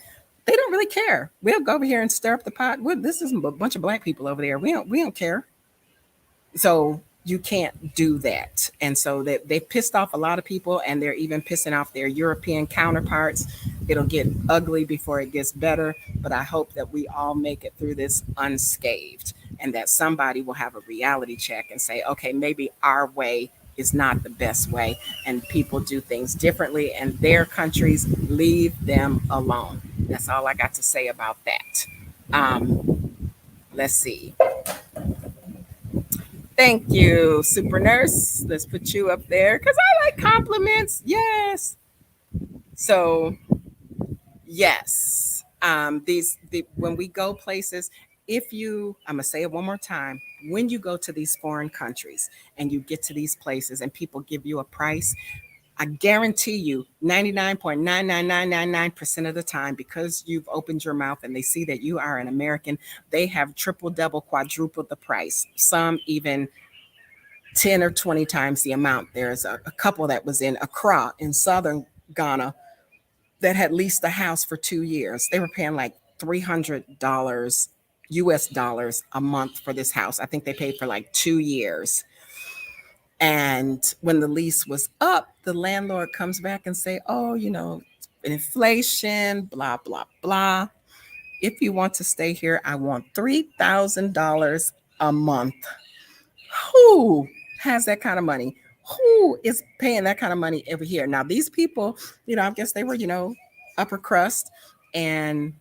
they don't really care. We'll go over here and stir up the pot. This is a bunch of black people over there. We don't care. So you can't do that. And so they pissed off a lot of people, and they're even pissing off their European counterparts. It'll get ugly before it gets better, but I hope that we all make it through this unscathed, and that somebody will have a reality check and say, okay, maybe our way is not the best way, and people do things differently, and their countries, leave them alone. That's all I got to say about that. Let's see. Thank you, super nurse. Let's put you up there because I like compliments. Yes. So yes, when we go places, I'm gonna say it one more time. When you go to these foreign countries and you get to these places and people give you a price, I guarantee you 99.99999% of the time, because you've opened your mouth and they see that you are an American, they have triple, double, quadrupled the price. Some even 10 or 20 times the amount. There's a couple that was in Accra in southern Ghana that had leased the house for 2 years. They were paying like $300 US dollars a month for this house. I think they paid for like 2 years. And when the lease was up, the landlord comes back and say, oh, inflation, blah, blah, blah. If you want to stay here, I want $3,000 a month. Who has that kind of money? Who is paying that kind of money over here? Now, these people, I guess they were, upper crust. and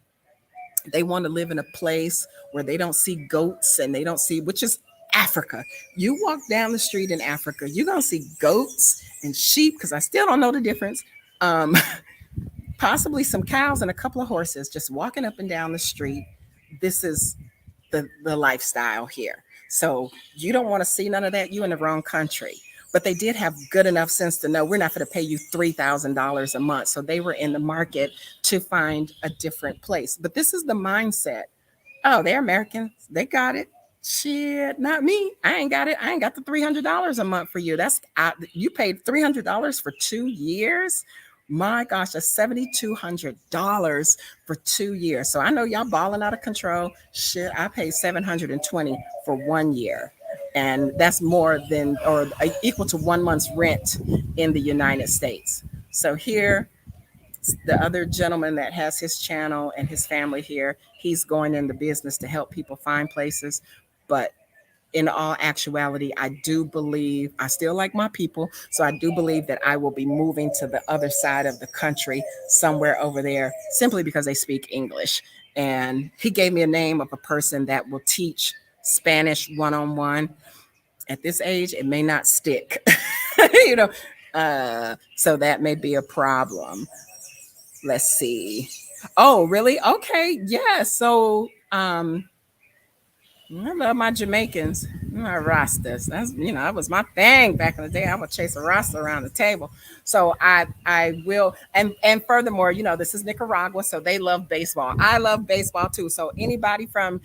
they want to live in a place where they don't see goats and they don't see, which is Africa. You walk down the street in Africa, you're going to see goats and sheep, because I still don't know the difference. Um, Possibly some cows and a couple of horses just walking up and down the street. This is the lifestyle here. So you don't want to see none of that. You in the wrong country. But they did have good enough sense to know we're not going to pay you $3,000 a month. So they were in the market to find a different place. But this is the mindset. Oh, they're Americans. They got it. Shit, not me. I ain't got it. I ain't got the $300 a month for you. You paid $300 for 2 years. My gosh, that's $7,200 for 2 years. So I know y'all balling out of control. Shit, I paid $720 for 1 year. And that's more than or equal to 1 month's rent in the United States. So here, the other gentleman that has his channel and his family here, he's going into business to help people find places. But in all actuality, I do believe I still like my people. So I do believe that I will be moving to the other side of the country, somewhere over there, simply because they speak English. And he gave me a name of a person that will teach Spanish one-on-one. At this age, it may not stick, you know, so that may be a problem. Let's see. Oh, really? Okay. Yeah. So, I love my Jamaicans, my Rastas. That was my thing back in the day. I would chase a Rasta around the table. So I will, and furthermore, this is Nicaragua, so they love baseball. I love baseball too. So anybody from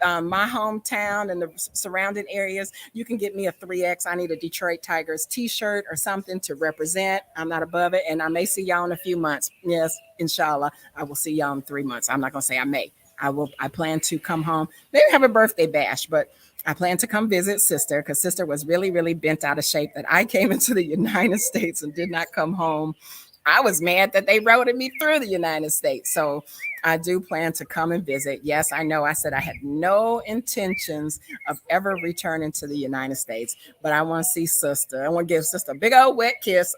my hometown and the surrounding areas, you can get me a 3X. I need a Detroit Tigers t-shirt or something to represent. I'm not above it. And I may see y'all in a few months. Yes, inshallah, I will see y'all in 3 months. I'm not going to say I may. I plan to come home, maybe have a birthday bash, but I plan to come visit sister, because sister was really, really bent out of shape that I came into the United States and did not come home. I was mad that they routed me through the United States. So I do plan to come and visit. Yes, I know I said I had no intentions of ever returning to the United States, but I want to see sister. I want to give sister a big old wet kiss.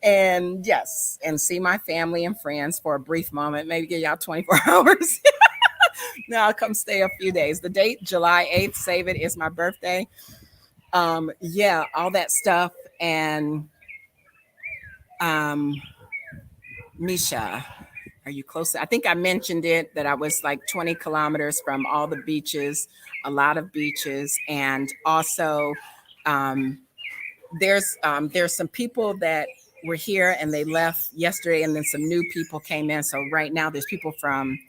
And yes, and see my family and friends for a brief moment, maybe give y'all 24 hours. Now I'll come stay a few days. The date, July 8th, save it, is my birthday. Yeah, all that stuff. And Misha, are you close? I think I mentioned it, that I was like 20 kilometers from all the beaches, a lot of beaches. And also there's some people that were here and they left yesterday, and then some new people came in. So right now there's people from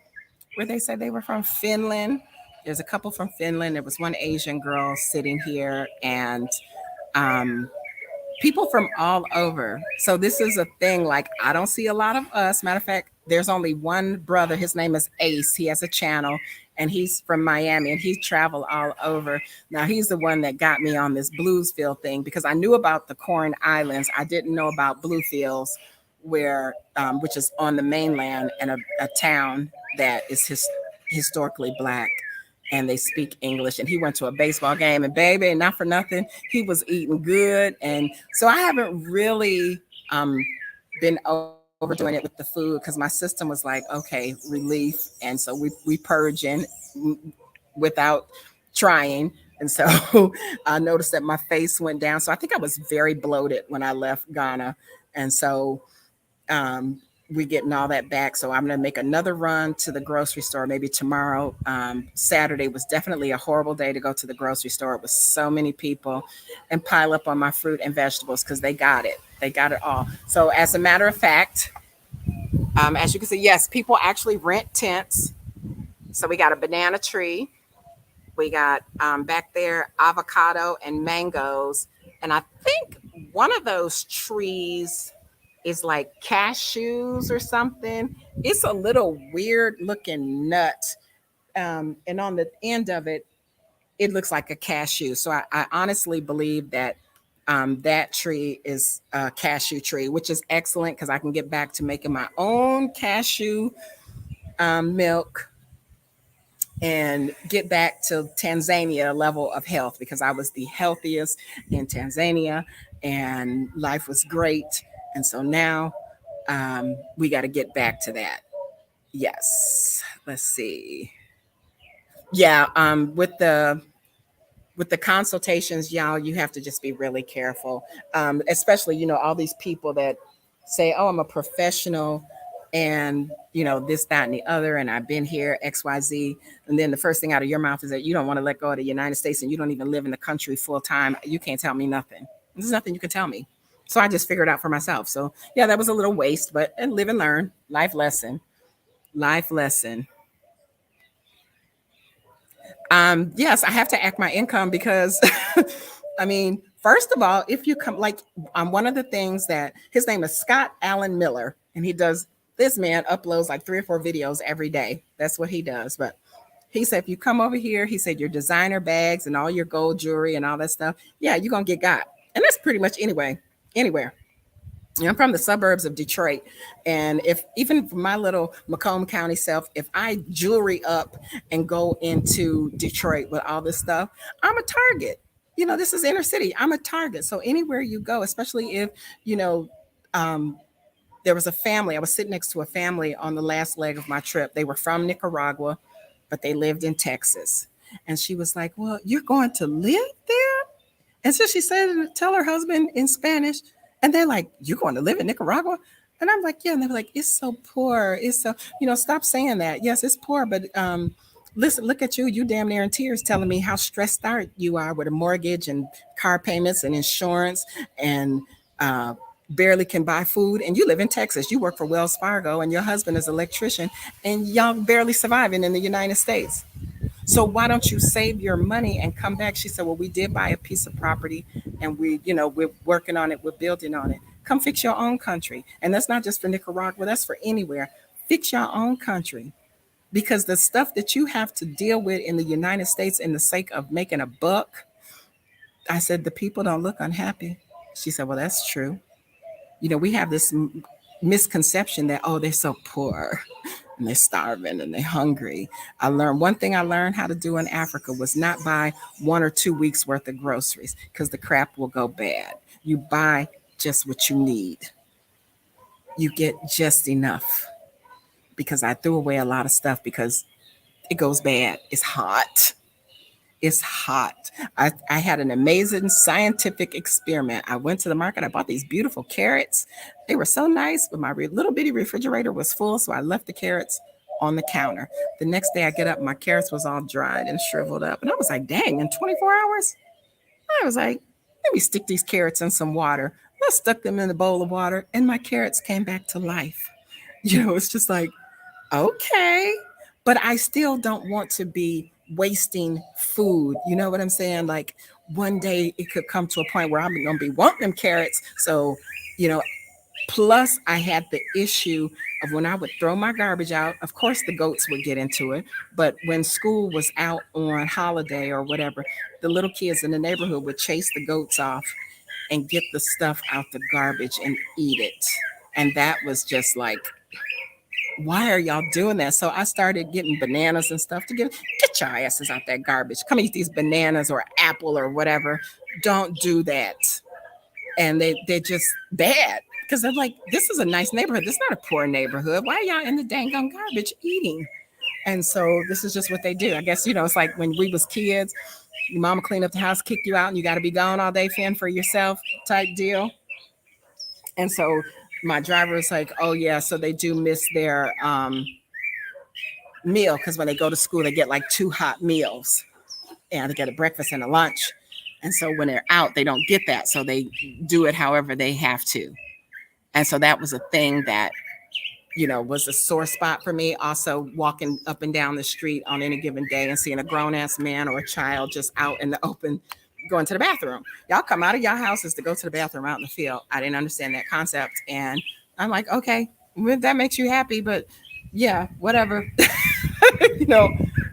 where they said they were from, Finland. There's a couple from Finland. There was one Asian girl sitting here, and people from all over. So this is a thing, like, I don't see a lot of us. Matter of fact, there's only one brother. His name is Ace. He has a channel, and he's from Miami, and he's traveled all over. Now, he's the one that got me on this Bluesfield thing, because I knew about the Corn Islands. I didn't know about Bluefields, where which is on the mainland, and a town that is historically Black, and they speak English. And he went to a baseball game, and baby, not for nothing, he was eating good. And so I haven't really been overdoing it with the food, because my system was like, okay, relief. And so we purging without trying. And so I noticed that my face went down. So I think I was very bloated when I left Ghana. And so we getting all that back. So I'm going to make another run to the grocery store, maybe tomorrow. Saturday was definitely a horrible day to go to the grocery store with so many people and pile up on my fruit and vegetables, because they got it. They got it all. So as a matter of fact, as you can see, yes, people actually rent tents. So we got a banana tree. We got back there avocado and mangoes. And I think one of those trees is like cashews or something. It's a little weird looking nut. And on the end of it, it looks like a cashew. So I honestly believe that that tree is a cashew tree, which is excellent, because I can get back to making my own cashew milk and get back to Tanzania level of health, because I was the healthiest in Tanzania and life was great. And so now we got to get back to that. Yes. Let's see. Yeah, with the consultations, y'all, you have to just be really careful. Especially, all these people that say, "Oh, I'm a professional," and this, that, and the other, and I've been here XYZ, and then the first thing out of your mouth is that you don't want to let go of the United States and you don't even live in the country full time. You can't tell me nothing. There's nothing you can tell me. So I just figured it out for myself. So yeah, that was a little waste, but and live and learn. Life lesson. Life lesson. Yes, I have to act my income because I mean, first of all, if you come like one of the things that his name is Scott Allen Miller, and he does this man uploads like 3 or 4 videos every day. That's what he does. But he said if you come over here, he said your designer bags and all your gold jewelry and all that stuff, yeah, you're gonna get got. And that's pretty much anywhere. I'm from the suburbs of Detroit. And if even for my little Macomb County self, if I jewelry up and go into Detroit with all this stuff, I'm a target. This is inner city. I'm a target. So anywhere you go, especially if, you know, um, there was a family, I was sitting next to a family on the last leg of my trip. They were from Nicaragua, but they lived in Texas. And she was like, "Well, you're going to live there?" And so she said, tell her husband in Spanish. And they're like, "You going to live in Nicaragua?" And I'm like, "Yeah." And they're like, "It's so poor. It's so, stop saying that. Yes, it's poor, but listen, look at you. You damn near in tears telling me how stressed out you are with a mortgage and car payments and insurance and uh, barely can buy food. And you live in Texas. You work for Wells Fargo and your husband is an electrician and y'all barely surviving in the United States. So why don't you save your money and come back?" She said, "Well, we did buy a piece of property and we're working on it. We're building on it. Come fix your own country." And that's not just for Nicaragua, that's for anywhere. Fix your own country because the stuff that you have to deal with in the United States in the sake of making a buck, I said, the people don't look unhappy. She said, "Well, that's true. We have this misconception that, oh, they're so poor and they're starving and they're hungry." One thing I learned how to do in Africa was not buy 1 or 2 weeks worth of groceries because the crap will go bad. You buy just what you need. You get just enough because I threw away a lot of stuff because it goes bad. It's hot. It's hot. I had an amazing scientific experiment. I went to the market. I bought these beautiful carrots. They were so nice, but my little bitty refrigerator was full. So I left the carrots on the counter. The next day I get up, my carrots was all dried and shriveled up. And I was like, dang, in 24 hours? I was like, let me stick these carrots in some water. I stuck them in a bowl of water and my carrots came back to life. It's just like, okay, but I still don't want to be wasting food. You know what I'm saying? Like one day it could come to a point where I'm going to be wanting them carrots. So, you know, plus I had the issue of when I would throw my garbage out, of course the goats would get into it. But when school was out on holiday or whatever, the little kids in the neighborhood would chase the goats off and get the stuff out the garbage and eat it. And that was just like, why are y'all doing that? So I started getting bananas and stuff to get your asses out that garbage. Come eat these bananas or apple or whatever. Don't do that. And they're just bad because they're like, this is a nice neighborhood. This is not a poor neighborhood. Why are y'all in the dang on garbage eating? And so this is just what they do. I guess, it's like when we was kids, your mama clean up the house, kick you out, and you got to be gone all day, fend for yourself type deal. And so my driver was like, "Oh yeah, so they do miss their meal because when they go to school, they get like 2 hot meals, and they get a breakfast and a lunch. And so when they're out, they don't get that, so they do it however they have to." And so that was a thing that was a sore spot for me. Also, walking up and down the street on any given day and seeing a grown ass man or a child just out in the open going to the bathroom. Y'all come out of y'all houses to go to the bathroom out in the field. I didn't understand that concept. And I'm like, okay, well, that makes you happy, but yeah, whatever. you know,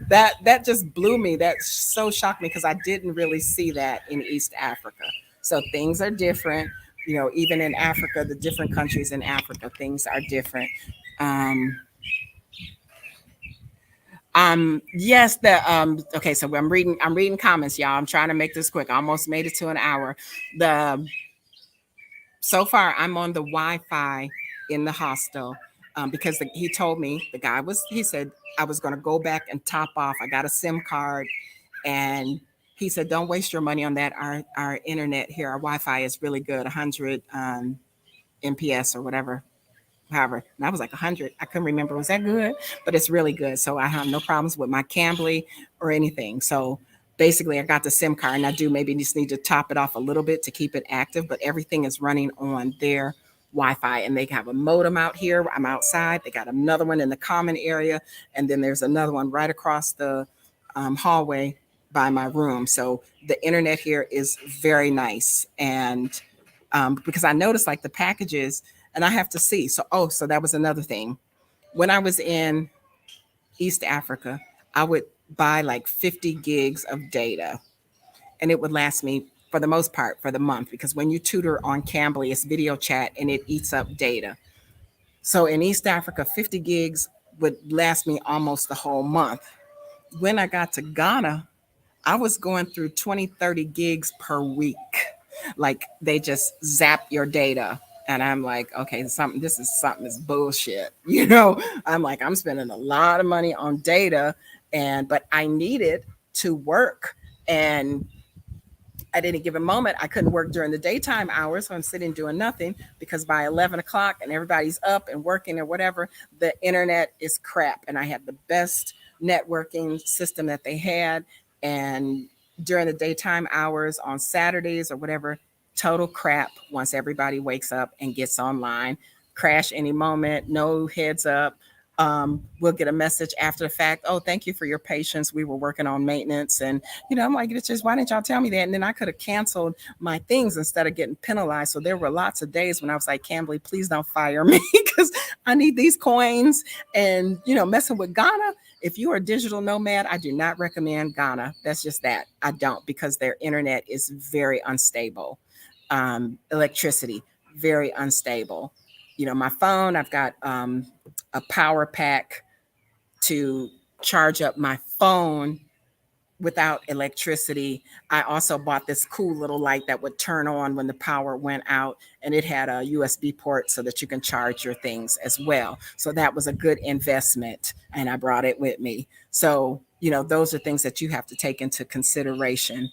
that just blew me. That so shocked me because I didn't really see that in East Africa. So things are different. Even in Africa, the different countries in Africa, things are different. Um, yes, okay, so I'm reading comments, y'all. I'm trying to make this quick. I almost made it to an hour. So far I'm on the Wi-Fi in the hostel, because he told me, he said I was going to go back and top off. I got a SIM card, and he said, don't waste your money on that. Our internet here, our Wi-Fi is really good, 100 MPS or whatever, however. And I was like 100. I couldn't remember. Was that good? But it's really good. So I have no problems with my Cambly or anything. So basically, I got the SIM card, and I do maybe just need to top it off a little bit to keep it active. But everything is running on their Wi-Fi, and they have a modem out here. I'm outside. They got another one in the common area, and then there's another one right across the hallway by my room. So the internet here is very nice, and because I noticed like the packages, and I have to see. So that was another thing. When I was in East Africa, I would buy like 50 gigs of data, and it would last me for the most part for the month, because when you tutor on Cambly, it's video chat and it eats up data. So in East Africa, 50 gigs would last me almost the whole month. When I got to Ghana, I was going through 20, 30 gigs per week. Like they just zap your data. And I'm like, okay, something is bullshit. I'm like, I'm spending a lot of money on data, but I need it to work. And at any given moment, I couldn't work during the daytime hours. So I'm sitting doing nothing, because by 11 o'clock and everybody's up and working or whatever, the internet is crap. And I had the best networking system that they had. And during the daytime hours on Saturdays or whatever, total crap once everybody wakes up and gets online. Crash any moment, no heads up. We'll get a message after the fact. Oh, thank you for your patience. We were working on maintenance. And, I'm like, it's just, why didn't y'all tell me that? And then I could have canceled my things instead of getting penalized. So there were lots of days when I was like, Cambly, please don't fire me, because I need these coins. And, messing with Ghana, if you are a digital nomad, I do not recommend Ghana. That's just that. I don't, because their internet is very unstable. Electricity, very unstable. My phone, I've got a power pack to charge up my phone without electricity. I also bought this cool little light that would turn on when the power went out, and it had a USB port so that you can charge your things as well. So that was a good investment, and I brought it with me. So, those are things that you have to take into consideration.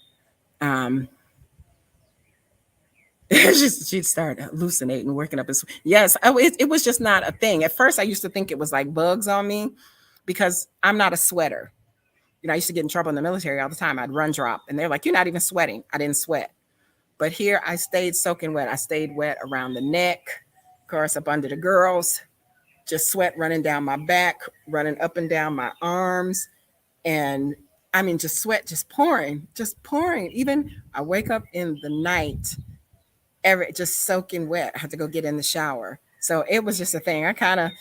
She'd start hallucinating, working up. Yes, it was just not a thing. At first, I used to think it was like bugs on me, because I'm not a sweater. I used to get in trouble in the military all the time. I'd run drop, and they're like, "You're not even sweating." I didn't sweat, but here I stayed soaking wet. I stayed wet around the neck, of course, up under the girls, just sweat running down my back, running up and down my arms, and I mean, just sweat, just pouring, just pouring. Even I wake up in the night, just soaking wet. I had to go get in the shower. So it was just a thing. I can't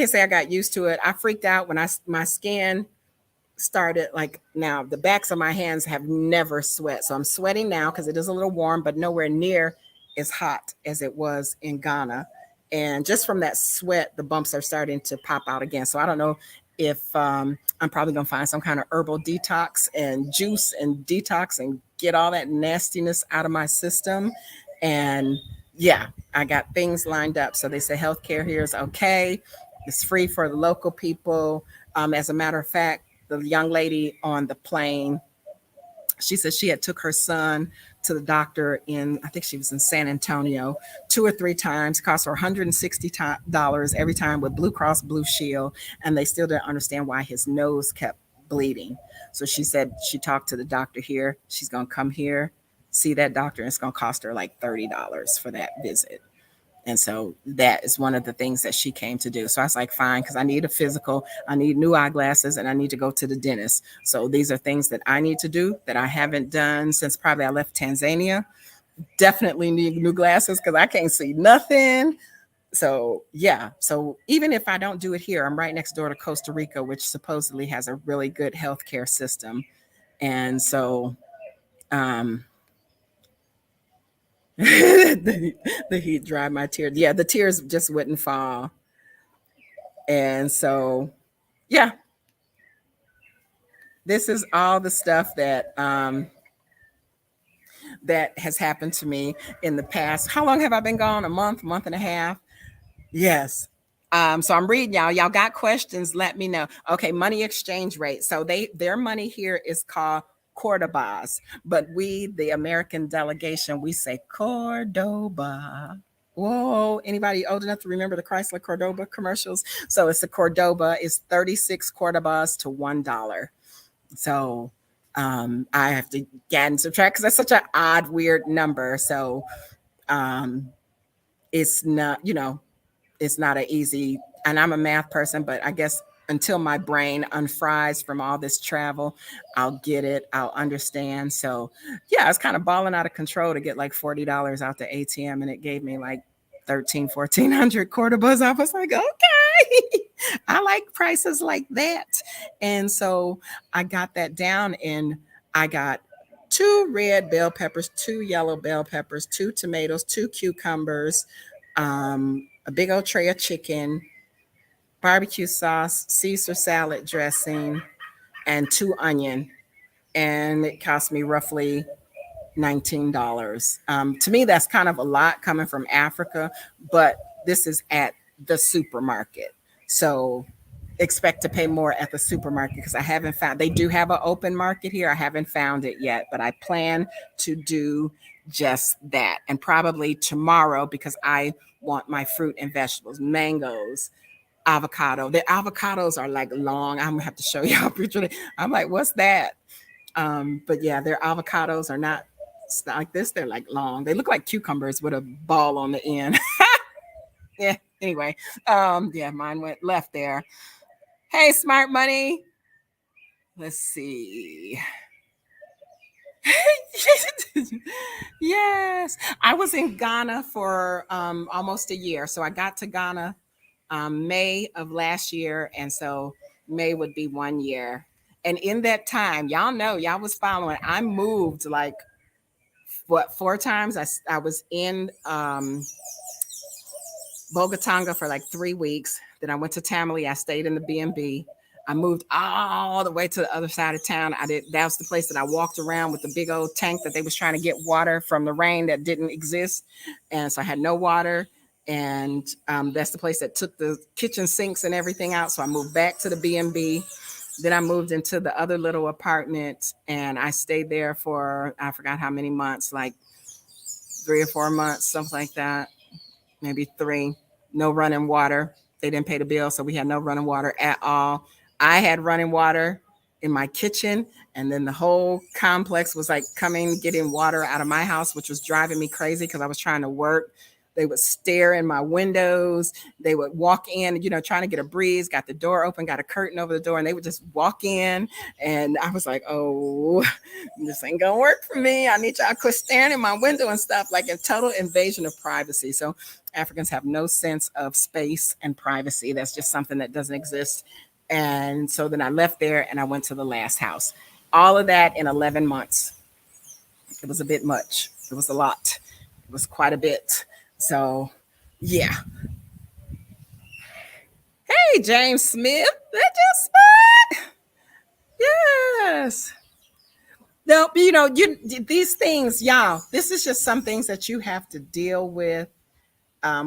say I got used to it. I freaked out when my skin started, like, now the backs of my hands have never sweat. So I'm sweating now because it is a little warm, but nowhere near as hot as it was in Ghana. And just from that sweat, the bumps are starting to pop out again. So I don't know if I'm probably going to find some kind of herbal detox and juice and detox and get all that nastiness out of my system. And yeah, I got things lined up. So they say healthcare here is okay. It's free for the local people. As a matter of fact, the young lady on the plane, she said she had took her son to the doctor I think she was in San Antonio 2 or 3 times, cost her $160 every time with Blue Cross Blue Shield. And they still didn't understand why his nose kept bleeding. So she said she talked to the doctor here. She's going to come here, see that doctor, and it's going to cost her like $30 for that visit. And so that is one of the things that she came to do. So I was like, fine, because I need a physical, I need new eyeglasses, and I need to go to the dentist. So these are things that I need to do that I haven't done since probably I left Tanzania. Definitely need new glasses because I can't see nothing. So yeah, so even if I don't do it here, I'm right next door to Costa Rica, which supposedly has a really good healthcare system. And so the heat dried my tears. Yeah, the tears just wouldn't fall. And so, yeah, this is all the stuff that has happened to me in the past. How long have I been gone? A month and a half? Yes. So I'm reading y'all. Y'all got questions? Let me know. Okay, money exchange rate. So their money here is called Cordobas, but we, the American delegation, we say Cordoba. Whoa, anybody old enough to remember the Chrysler Cordoba commercials? So it's a Cordoba is 36 Cordobas to $1. So I have to get and subtract because that's such an odd, weird number. So um, it's not, it's not an easy, and I'm a math person, but I guess until my brain unfries from all this travel, I'll get it, I'll understand. So yeah, it's kind of balling out of control to get like $40 out the ATM, and it gave me like 1,400 Cordobas. I was like, okay, I like prices like that. And so I got that down, and I got 2 red bell peppers, 2 yellow bell peppers, 2 tomatoes, 2 cucumbers, a big old tray of chicken, barbecue sauce, Caesar salad dressing, and 2 onion. And it cost me roughly $19. To me, that's kind of a lot coming from Africa, but this is at the supermarket. So expect to pay more at the supermarket because I haven't found, they do have an open market here. I haven't found it yet, but I plan to do just that. And probably tomorrow because I want my fruit and vegetables, mangoes, avocado. The avocados are like long. I'm gonna have to show y'all a picture. I'm like, what's that? But yeah, their avocados are not like this. They're like long. They look like cucumbers with a ball on the end. Yeah. Anyway, yeah, mine went left there. Hey, smart money. Let's see. Yes, I was in Ghana for almost a year. So I got to Ghana May of last year, and so May would be 1 year. And in that time, y'all know, y'all was following. I moved like what 4 times. I was in Bogatonga for like 3 weeks. Then I went to Tamale. I stayed in the B&B. I moved all the way to the other side of town. That was the place that I walked around with the big old tank that they was trying to get water from the rain that didn't exist. And so I had no water. And that's the place that took the kitchen sinks and everything out. So I moved back to the B&B. Then I moved into the other little apartment and I stayed there for, I forgot how many months, like 3 or 4 months, something like that. Maybe 3. No running water. They didn't pay the bill. So we had no running water at all. I had running water in my kitchen, and then the whole complex was like coming, getting water out of my house, which was driving me crazy because I was trying to work. They would stare in my windows. They would walk in, trying to get a breeze, got the door open, got a curtain over the door, and they would just walk in. And I was like, oh, this ain't gonna work for me. I need y'all to quit staring in my window and stuff, like a total invasion of privacy. So Africans have no sense of space and privacy. That's just something that doesn't exist. And so then I left there and I went to the last house. All of that in 11 months. It was a bit much. It was a lot. It was quite a bit. So, yeah. Hey, James Smith. That just spot. Yes. No, these things, y'all, this is just some things that you have to deal with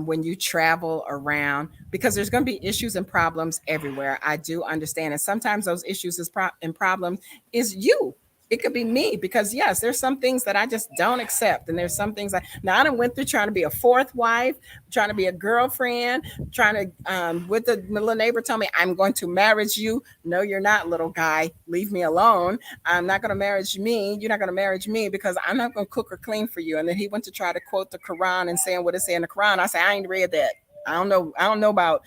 when you travel around because there's going to be issues and problems everywhere. I do understand. And sometimes those issues and problems is you. It could be me because yes, there's some things that I just don't accept. And there's some things I done went through trying to be a fourth wife, trying to be a girlfriend, trying to, with the little neighbor told me, I'm going to marry you. No, you're not, little guy. Leave me alone. I'm not going to marry me. You're not going to marry me because I'm not going to cook or clean for you. And then he went to try to quote the Quran and saying what it said in the Quran. I said, I ain't read that. I don't know. I don't know about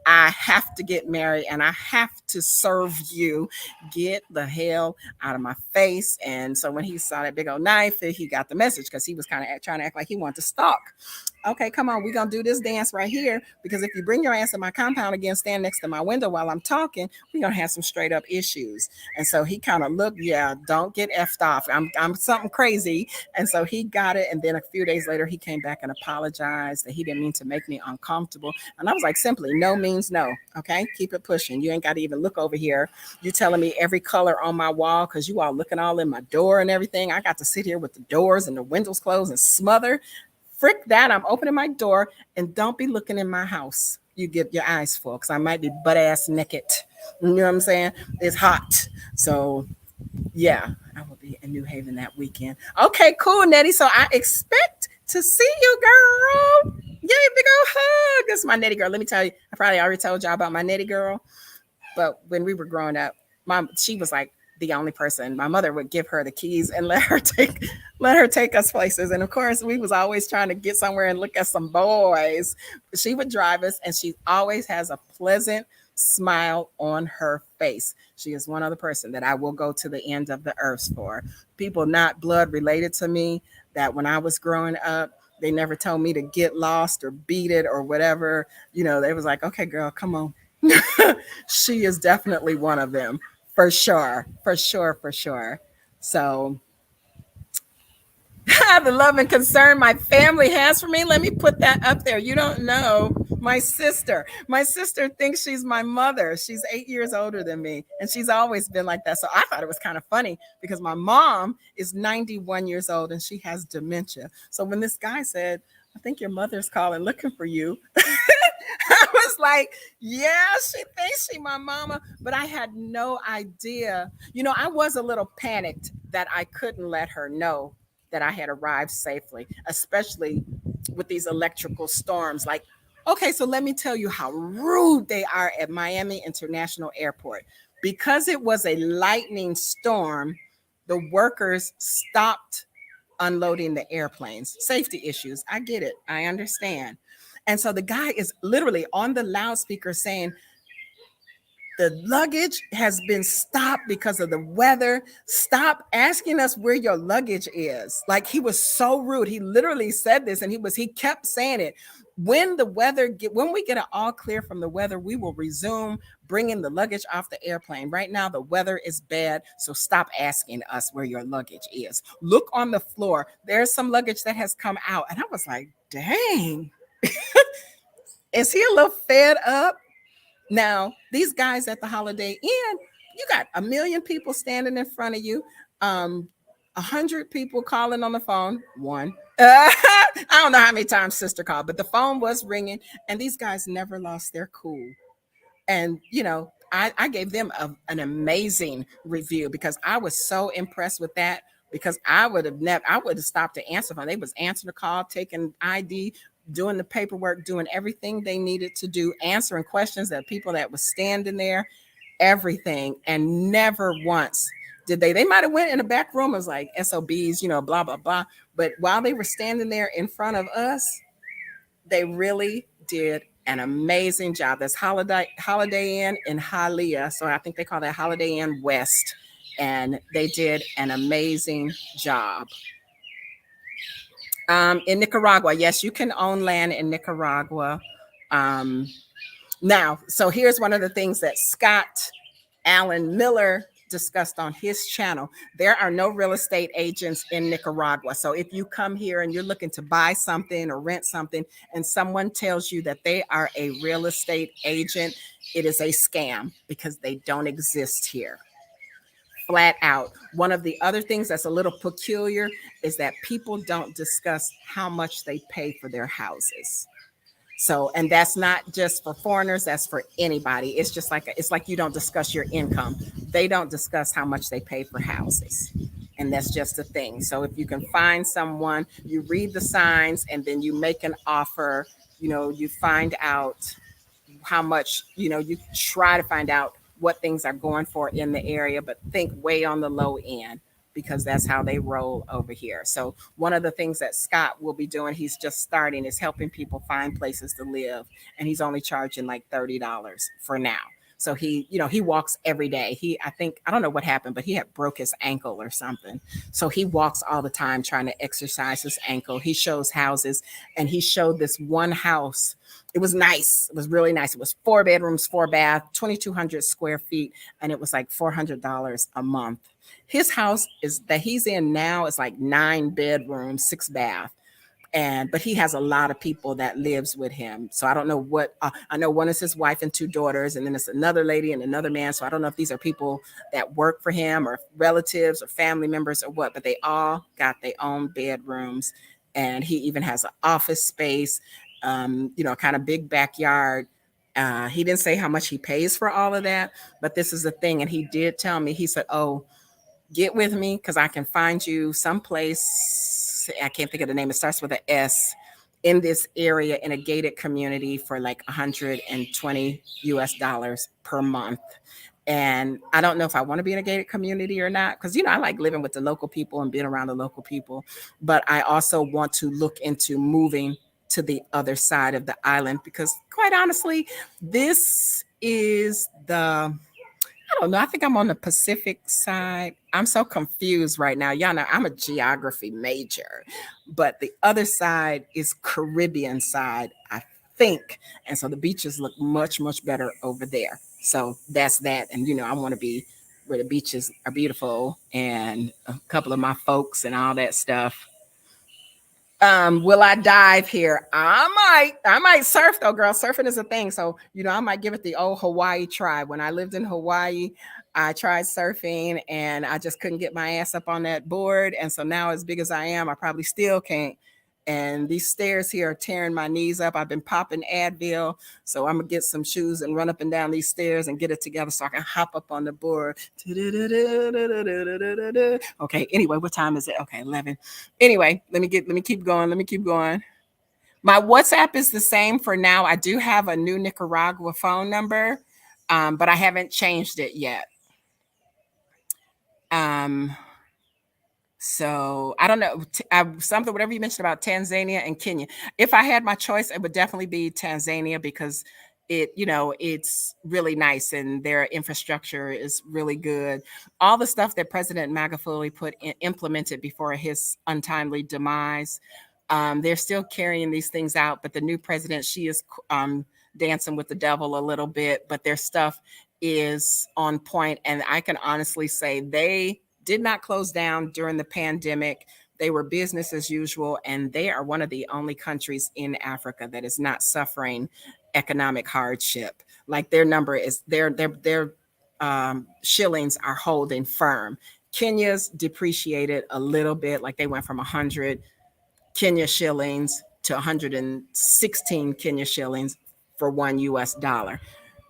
I have to get married and I have to serve you. Get the hell out of my face. And so when he saw that big old knife, he got the message because he was kind of trying to act like he wanted to stalk. Okay, come on, we're going to do this dance right here because if you bring your ass in my compound again, stand next to my window while I'm talking, we're going to have some straight up issues. And so he kind of looked, yeah, don't get effed off. I'm something crazy. And so he got it. And then a few days later, he came back and apologized that he didn't mean to make me uncomfortable. And I was like, simply, no means no. Okay, keep it pushing. You ain't got to even look over here. You telling me every color on my wall because you all looking all in my door and everything. I got to sit here with the doors and the windows closed and smother. Frick that. I'm opening my door and don't be looking in my house. you get your eyes full because I might be butt ass naked. You know what I'm saying? It's hot. So yeah, I will be in New Haven that weekend. Okay, cool, Nettie. So I expect to see you, girl. Yay, big old hug. This is my Nettie girl. Let me tell you, I probably already told y'all about my Nettie girl. But when we were growing up, she was like the only person. My mother would give her the keys and let her take us places. And of course, we was always trying to get somewhere and look at some boys. She would drive us, and she always has a pleasant smile on her face. She is one other person that I will go to the end of the earth for. People not blood related to me, that when I was growing up, they never told me to get lost or beat it or whatever. You know, they was like, okay, girl, come on. She is definitely one of them, for sure, for sure, for sure. So the love and concern my family has for me, let me put that up there. You don't know my sister. My sister thinks she's my mother. She's 8 years older than me, and she's always been like that. So I thought it was kind of funny because my mom is 91 years old and she has dementia. So when this guy said, I think your mother's calling looking for you, I was like, yeah, she thinks she my mama, but I had no idea. You know, I was a little panicked that I couldn't let her know that I had arrived safely, especially with these electrical storms. Like, okay, so let me tell you how rude they are at Miami International Airport. Because it was a lightning storm, the workers stopped unloading the airplanes. Safety issues. I get it. I understand. And so the guy is literally on the loudspeaker saying, the luggage has been stopped because of the weather. Stop asking us where your luggage is. Like, he was so rude. He literally said this, and he kept saying it. When we get an all clear from the weather, we will resume bringing the luggage off the airplane. Right now, the weather is bad, so stop asking us where your luggage is. Look on the floor. There's some luggage that has come out. And I was like, dang. Is he a little fed up? Now, these guys at the Holiday Inn, you got a million people standing in front of you, 100 people calling on the phone. One. I don't know how many times sister called, but the phone was ringing, and these guys never lost their cool. And, you know, I gave them an amazing review because I was so impressed with that. Because I would have stopped to answer phone. They was answering the call, taking ID, doing the paperwork, doing everything they needed to do, answering questions that people that was standing there, everything. And never once did they might have went in the back room, it was like SOBs, you know, blah, blah, blah. But while they were standing there in front of us, they really did an amazing job. That's Holiday Inn in Hialeah. So I think they call that Holiday Inn West. And they did an amazing job. In Nicaragua, yes, you can own land in Nicaragua. Now, so here's one of the things that Scott Allen Miller discussed on his channel. There are no real estate agents in Nicaragua. So if you come here and you're looking to buy something or rent something, and someone tells you that they are a real estate agent, it is a scam because they don't exist here. Flat out. One of the other things that's a little peculiar is that people don't discuss how much they pay for their houses. So, and that's not just for foreigners, that's for anybody. It's just like, it's like you don't discuss your income. They don't discuss how much they pay for houses. And that's just a thing. So if you can find someone, you read the signs, and then you make an offer, you know, you find out how much, you know, you try to find out what things are going for in the area, but think way on the low end because that's how they roll over here. So one of the things that Scott will be doing, he's just starting, is helping people find places to live. And he's only charging like $30 for now. So he, you know, he walks every day. I don't know what happened, but he had broke his ankle or something. So he walks all the time trying to exercise his ankle. He shows houses, and he showed this one house. It was nice. It was really nice. It was 4 bedrooms, 4 bath, 2,200 square feet. And it was like $400 a month. His house is that he's in now is like 9 bedrooms, 6 bath. But he has a lot of people that lives with him. So I don't know what, I know one is his wife and 2 daughters, and then it's another lady and another man. So I don't know if these are people that work for him or relatives or family members or what, but they all got their own bedrooms. And he even has an office space, you know, kind of big backyard. He didn't say how much he pays for all of that, but this is the thing. And he did tell me, he said, "Oh, get with me because I can find you someplace. I can't think of the name. It starts with an S in this area in a gated community for like 120 US dollars per month." And I don't know if I want to be in a gated community or not, because, I like living with the local people and being around the local people. But I also want to look into moving to the other side of the island because, quite honestly, this is I don't know. I think I'm on the Pacific side. I'm so confused right now. Y'all know I'm a geography major, but the other side is Caribbean side, I think. And so the beaches look much, much better over there. So that's that. And, I want to be where the beaches are beautiful and a couple of my folks and all that stuff. Will I dive here? I might surf though, girl. Surfing is a thing. So, I might give it the old Hawaii try. When I lived in Hawaii, I tried surfing and I just couldn't get my ass up on that board. And so now, as big as I am, I probably still can't. And these stairs here are tearing my knees up. I've been popping Advil. So I'm going to get some shoes and run up and down these stairs and get it together so I can hop up on the board. Okay. Anyway, what time is it? Okay. 11. Anyway, let me keep going. Let me keep going. My WhatsApp is the same for now. I do have a new Nicaragua phone number, but I haven't changed it yet. So I don't know, something, whatever you mentioned about Tanzania and Kenya. If I had my choice, it would definitely be Tanzania because it's really nice and their infrastructure is really good. All the stuff that President Magufuli implemented before his untimely demise, they're still carrying these things out. But the new president, she is dancing with the devil a little bit, but their stuff is on point. And I can honestly say they did not close down during the pandemic. They were business as usual, and they are one of the only countries in Africa that is not suffering economic hardship. Like their number is their shillings are holding firm. Kenya's depreciated a little bit, like they went from 100 Kenya shillings to 116 Kenya shillings for $1 US.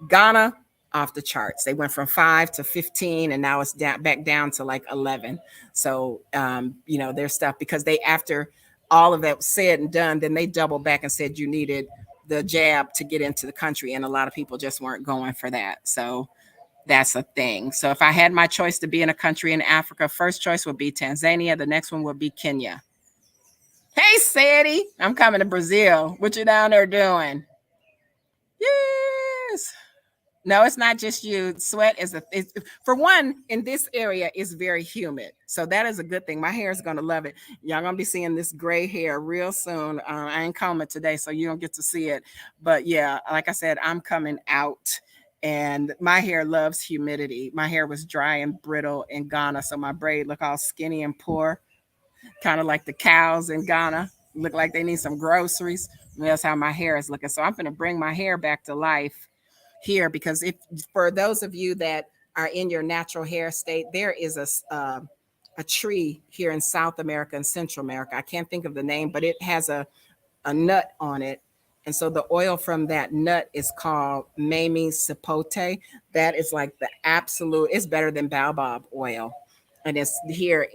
Ghana, off the charts. They went from 5 to 15 and now it's back down to like 11. So, their stuff, because after all of that was said and done, then they doubled back and said you needed the jab to get into the country. And a lot of people just weren't going for that. So that's a thing. So if I had my choice to be in a country in Africa, first choice would be Tanzania. The next one would be Kenya. Hey, Sadie, I'm coming to Brazil. What you down there doing? Yes. No, it's not just you. Sweat for one, in this area is very humid. So that is a good thing. My hair is going to love it. Y'all going to be seeing this gray hair real soon. I ain't combing it today, so you don't get to see it. But yeah, like I said, I'm coming out and my hair loves humidity. My hair was dry and brittle in Ghana. So my braid look all skinny and poor, kind of like the cows in Ghana. Look like they need some groceries. That's how my hair is looking. So I'm going to bring my hair back to life here, because if for those of you that are in your natural hair state, there is a tree here in South America and Central America. I can't think of the name, but it has a nut on it. And so the oil from that nut is called Mamey Sapote. That is like the absolute, it's better than baobab oil. And it's here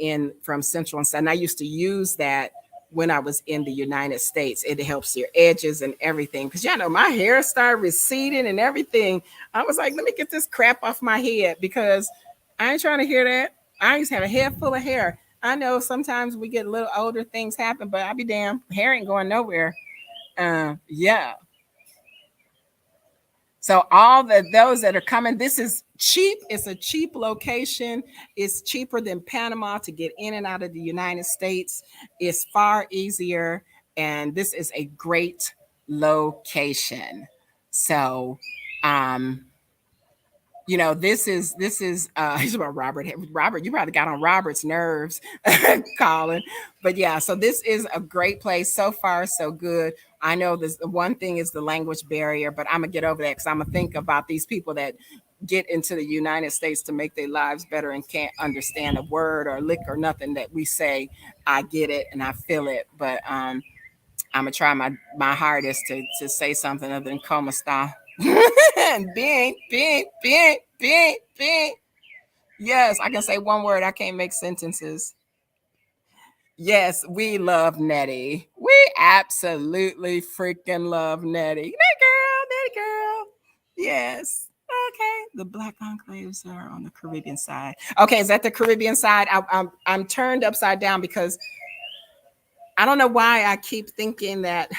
from Central and South. And I used to use that when I was in the United States. It helps your edges and everything. Because my hair started receding and everything. I was like, let me get this crap off my head because I ain't trying to hear that. I used to have a head full of hair. I know sometimes we get a little older, things happen, but I'll be damned, hair ain't going nowhere. Yeah. So those that are coming, this is cheap. It's a cheap location. It's cheaper than Panama to get in and out of the United States. It's far easier. And this is a great location. So, this is he's about Robert. Robert, you probably got on Robert's nerves, Colin. But yeah, so this is a great place. So far, so good. I know the one thing is the language barrier, but I'm gonna get over that because I'm gonna think about these people that get into the United States to make their lives better and can't understand a word or lick or nothing that we say. I get it and I feel it, but I'm gonna try my hardest to say something other than "como está." Being, being. Yes, I can say one word. I can't make sentences. Yes, we love Nettie. We absolutely freaking love Nettie. Nettie girl. Yes. Okay. The Black enclaves are on the Caribbean side. Okay, is that the Caribbean side? I'm turned upside down because I don't know why I keep thinking that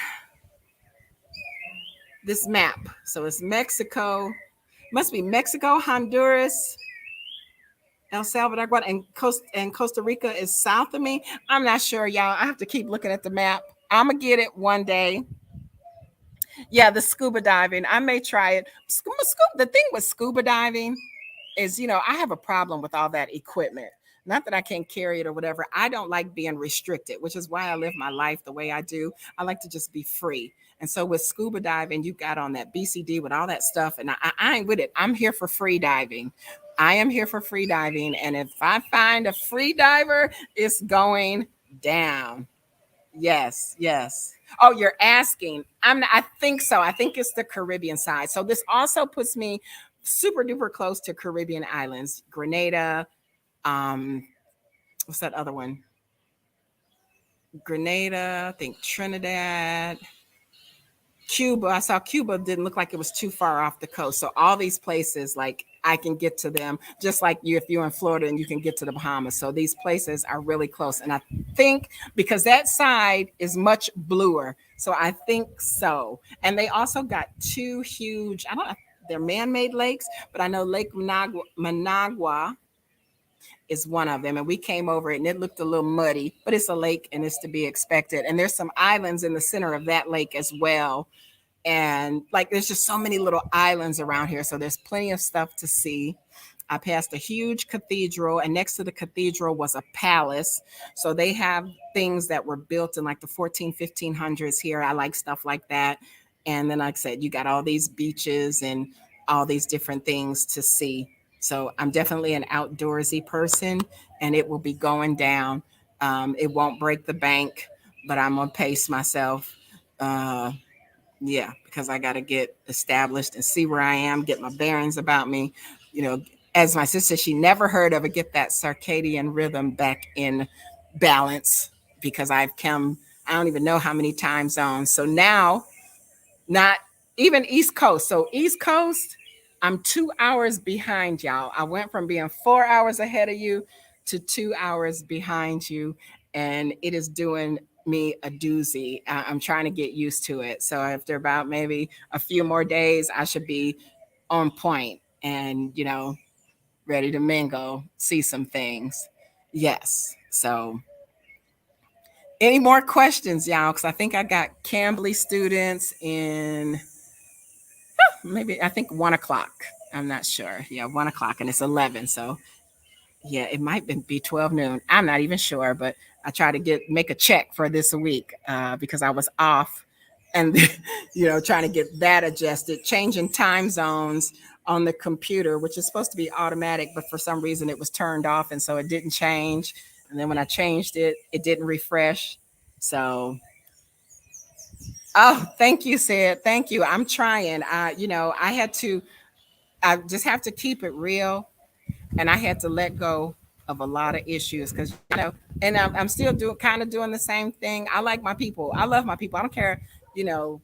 this map. So it's Mexico, must be Mexico, Honduras, El Salvador, and Costa Rica is south of me. I'm not sure, y'all. I have to keep looking at the map. I'm gonna get it one day. Yeah, the scuba diving. I may try it. The thing with scuba diving is, I have a problem with all that equipment. Not that I can't carry it or whatever. I don't like being restricted, which is why I live my life the way I do. I like to just be free. And so with scuba diving, you got on that BCD with all that stuff, and I ain't with it. I'm here for free diving. I am here for free diving. And if I find a free diver, it's going down. Yes, yes. Oh, you're asking. I think so. I think it's the Caribbean side. So this also puts me super duper close to Caribbean islands. Grenada, what's that other one? Grenada, I think Trinidad, Cuba. I saw Cuba didn't look like it was too far off the coast. So all these places, like I can get to them, just like you if you're in Florida and you can get to the Bahamas. So these places are really close. And I think because that side is much bluer. So I think so. And they also got two huge, I don't know, they're man-made lakes, but I know Lake Managua is one of them. And we came over it and it looked a little muddy, but it's a lake and it's to be expected. And there's some islands in the center of that lake as well. And like there's just so many little islands around here. So there's plenty of stuff to see. I passed a huge cathedral, and next to the cathedral was a palace. So they have things that were built in like the 1500s here. I like stuff like that. And then, like I said, you got all these beaches and all these different things to see. So I'm definitely an outdoorsy person, and it will be going down. It won't break the bank, but I'm going to pace myself. Yeah, because I got to get established and see where I am, get my bearings about me. You know, as my sister, she never heard of it, get that circadian rhythm back in balance because I've come, I don't even know how many time zones. So now, not even East Coast. So, East Coast, I'm 2 hours behind y'all. I went from being 4 hours ahead of you to 2 hours behind you, and it is doing me a doozy. I'm trying to get used to it. So after about maybe a few more days, I should be on point and, ready to mingle, see some things. Yes. So any more questions, y'all? Because I think I got Cambly students in maybe, I think 1 o'clock. I'm not sure. Yeah, 1 o'clock, and it's 11. So yeah, it might be 12 noon. I'm not even sure, but I try to make a check for this week because I was off and, trying to get that adjusted, changing time zones on the computer, which is supposed to be automatic, but for some reason it was turned off. And so it didn't change. And then when I changed it, it didn't refresh. So, oh, thank you, Sid. Thank you. I'm trying. I just have to keep it real, and I had to let go of a lot of issues because and I'm still doing the same thing. I like my people. I love my people. I don't care, you know,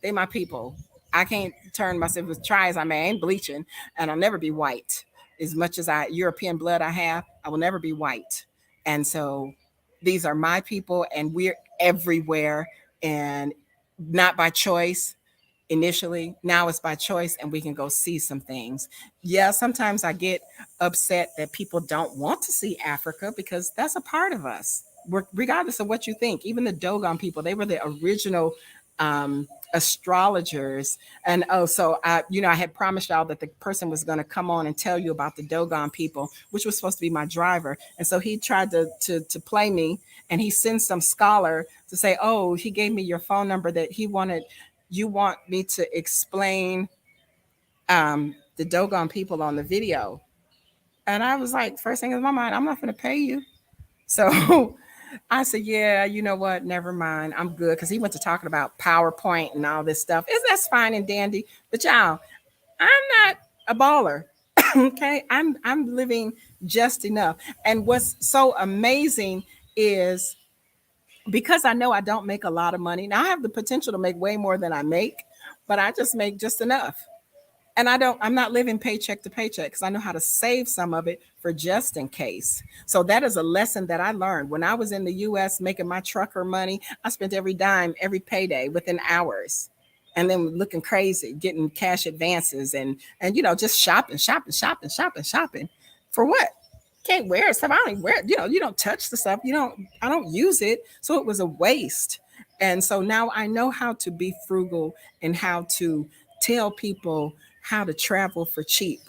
they my people. I can't turn myself as try as I may. I ain't bleaching, and I'll never be white. As much as European blood I have, I will never be white. And so these are my people, and we're everywhere, and not by choice initially. Now it's by choice, and we can go see some things. Yeah, sometimes I get upset that people don't want to see Africa because that's a part of us. Regardless of what you think, even the Dogon people, they were the original astrologers. And so I had promised y'all that the person was going to come on and tell you about the Dogon people, which was supposed to be my driver. And so he tried to play me, and he sends some scholar to say, oh, he gave me your phone number that you want me to explain the Dogon people on the video. And I was like, first thing in my mind, I'm not going to pay you. So I said, yeah, you know what? Never mind. I'm good. Because he went to talking about PowerPoint and all this stuff. That's fine and dandy. But y'all, I'm not a baller. Okay. I'm living just enough. And what's so amazing is because I know I don't make a lot of money. Now I have the potential to make way more than I make, but I just make just enough. And I'm not living paycheck to paycheck because I know how to save some of it for just in case. So that is a lesson that I learned when I was in the US making my trucker money. I spent every dime every payday within hours, and then looking crazy getting cash advances and just shopping for what? Can't wear stuff. I don't even wear it. You don't touch the stuff. I don't use it. So it was a waste. And so now I know how to be frugal and how to tell people how to travel for cheap.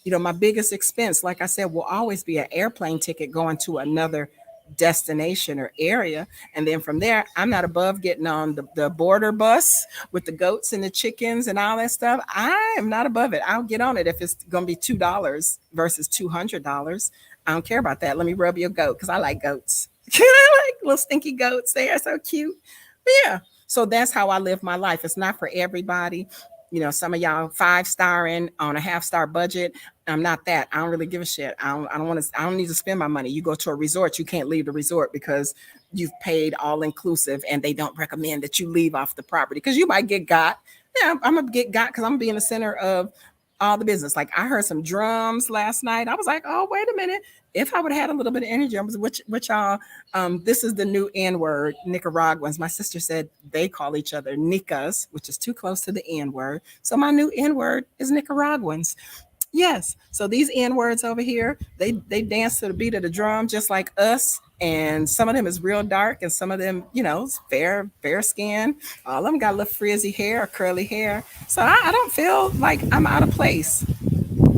My biggest expense, like I said, will always be an airplane ticket going to another destination or area. And then from there, I'm not above getting on the border bus with the goats and the chickens and all that stuff. I am not above it. I'll get on it if it's going to be $2 versus $200. I don't care about that. Let me rub your goat because I like goats. I like little stinky goats. They are so cute. But yeah. So that's how I live my life. It's not for everybody. Some of y'all 5-starring on a half-star budget. I'm not that. I don't really give a shit. I don't want to. I don't need to spend my money. You go to a resort, you can't leave the resort because you've paid all inclusive, and they don't recommend that you leave off the property because you might get got. Yeah, I'm gonna get got because I'm gonna be in the center of all the business. Like I heard some drums last night. I was like, oh wait a minute. If I would have had a little bit of energy, I was which y'all. This is the new N word, Nicaraguans. My sister said they call each other Nicas, which is too close to the N word. So my new N word is Nicaraguans. Yes. So these N words over here, they dance to the beat of the drum just like us. And some of them is real dark, and some of them, is fair skin. All of them got a little frizzy hair or curly hair. So I don't feel like I'm out of place.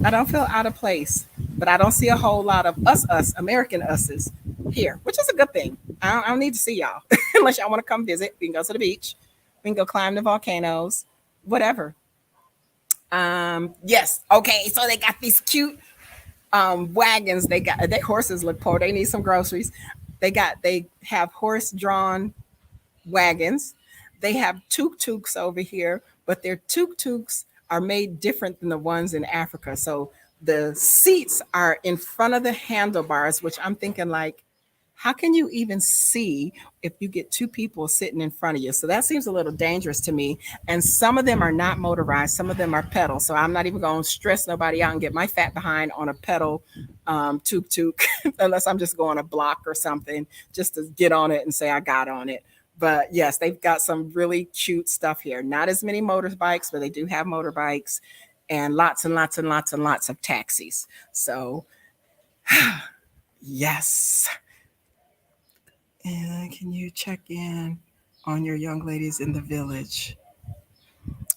I don't feel out of place. But I don't see a whole lot of us, American us's here, which is a good thing. I don't need to see y'all unless y'all want to come visit. We can go to the beach. We can go climb the volcanoes, whatever. Yes. Okay. So they got these cute wagons. Their horses look poor. They need some groceries. They have horse drawn wagons. They have tuk-tuks over here, but their tuk-tuks are made different than the ones in Africa. So the seats are in front of the handlebars, which I'm thinking like, how can you even see if you get two people sitting in front of you? So that seems a little dangerous to me. And some of them are not motorized, some of them are pedal. So I'm not even going to stress nobody out and get my fat behind on a pedal tuk tuk unless I'm just going a block or something just to get on it and say I got on it. But yes, they've got some really cute stuff here. Not as many motorbikes, but they do have motorbikes and lots and lots and lots and lots of taxis. So, yes. And can you check in on your young ladies in the village?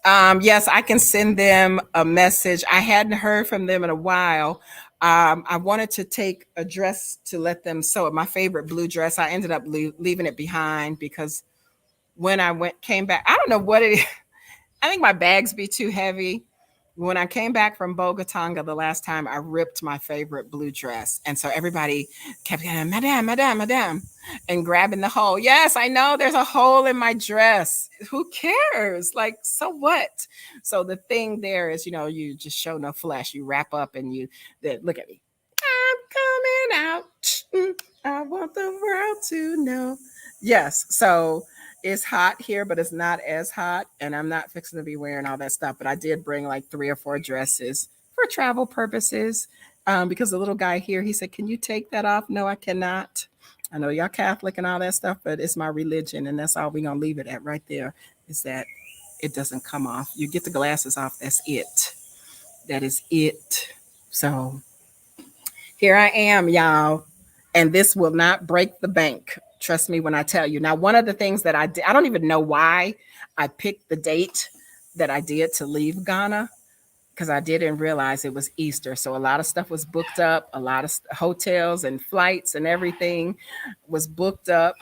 Yes, I can send them a message. I hadn't heard from them in a while. I wanted to take a dress to let them sew my favorite blue dress. I ended up leaving it behind because when I came back, I don't know what it is. I think my bags be too heavy. When I came back from Bogatonga the last time, I ripped my favorite blue dress. And so everybody kept going, Madame, Madame, Madame, and grabbing the hole. Yes, I know there's a hole in my dress. Who cares? Like, so what? So the thing there is, you just show no flesh. You wrap up and look at me. I'm coming out. I want the world to know. Yes. So it's hot here, but it's not as hot. And I'm not fixing to be wearing all that stuff. But I did bring like 3 or 4 dresses for travel purposes. Because the little guy here, he said, can you take that off? No, I cannot. I know y'all Catholic and all that stuff, but it's my religion. And that's all we're going to leave it at right there is that it doesn't come off. You get the glasses off. That's it. That is it. So here I am, y'all. And this will not break the bank. Trust me when I tell you. Now, one of the things that I did, I don't even know why I picked the date that I did to leave Ghana because I didn't realize it was Easter. So a lot of stuff was booked up. A lot of hotels and flights and everything was booked up.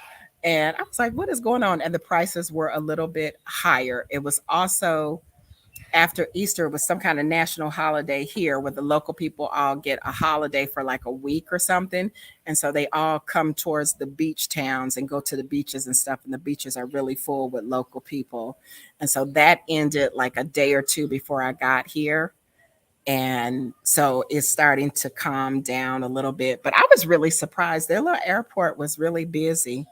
And I was like, what is going on? And the prices were a little bit higher. It was also after Easter, it was some kind of national holiday here where the local people all get a holiday for like a week or something. And so they all come towards the beach towns and go to the beaches and stuff. And the beaches are really full with local people. And so that ended like a day or two before I got here. And so it's starting to calm down a little bit. But I was really surprised. Their little airport was really busy.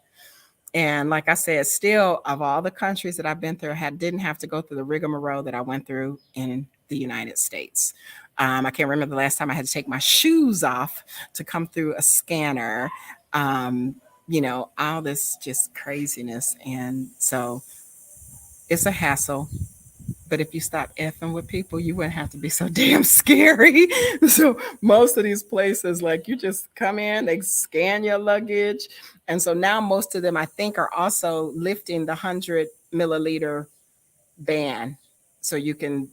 And like I said, still of all the countries that I've been through, didn't have to go through the rigmarole that I went through in the United States. I can't remember the last time I had to take my shoes off to come through a scanner. Um, all this just craziness. And so it's a hassle. But if you stop effing with people, you wouldn't have to be so damn scary. So most of these places, like you just come in, they scan your luggage. And so now most of them, I think, are also lifting the 100 milliliter ban. So you can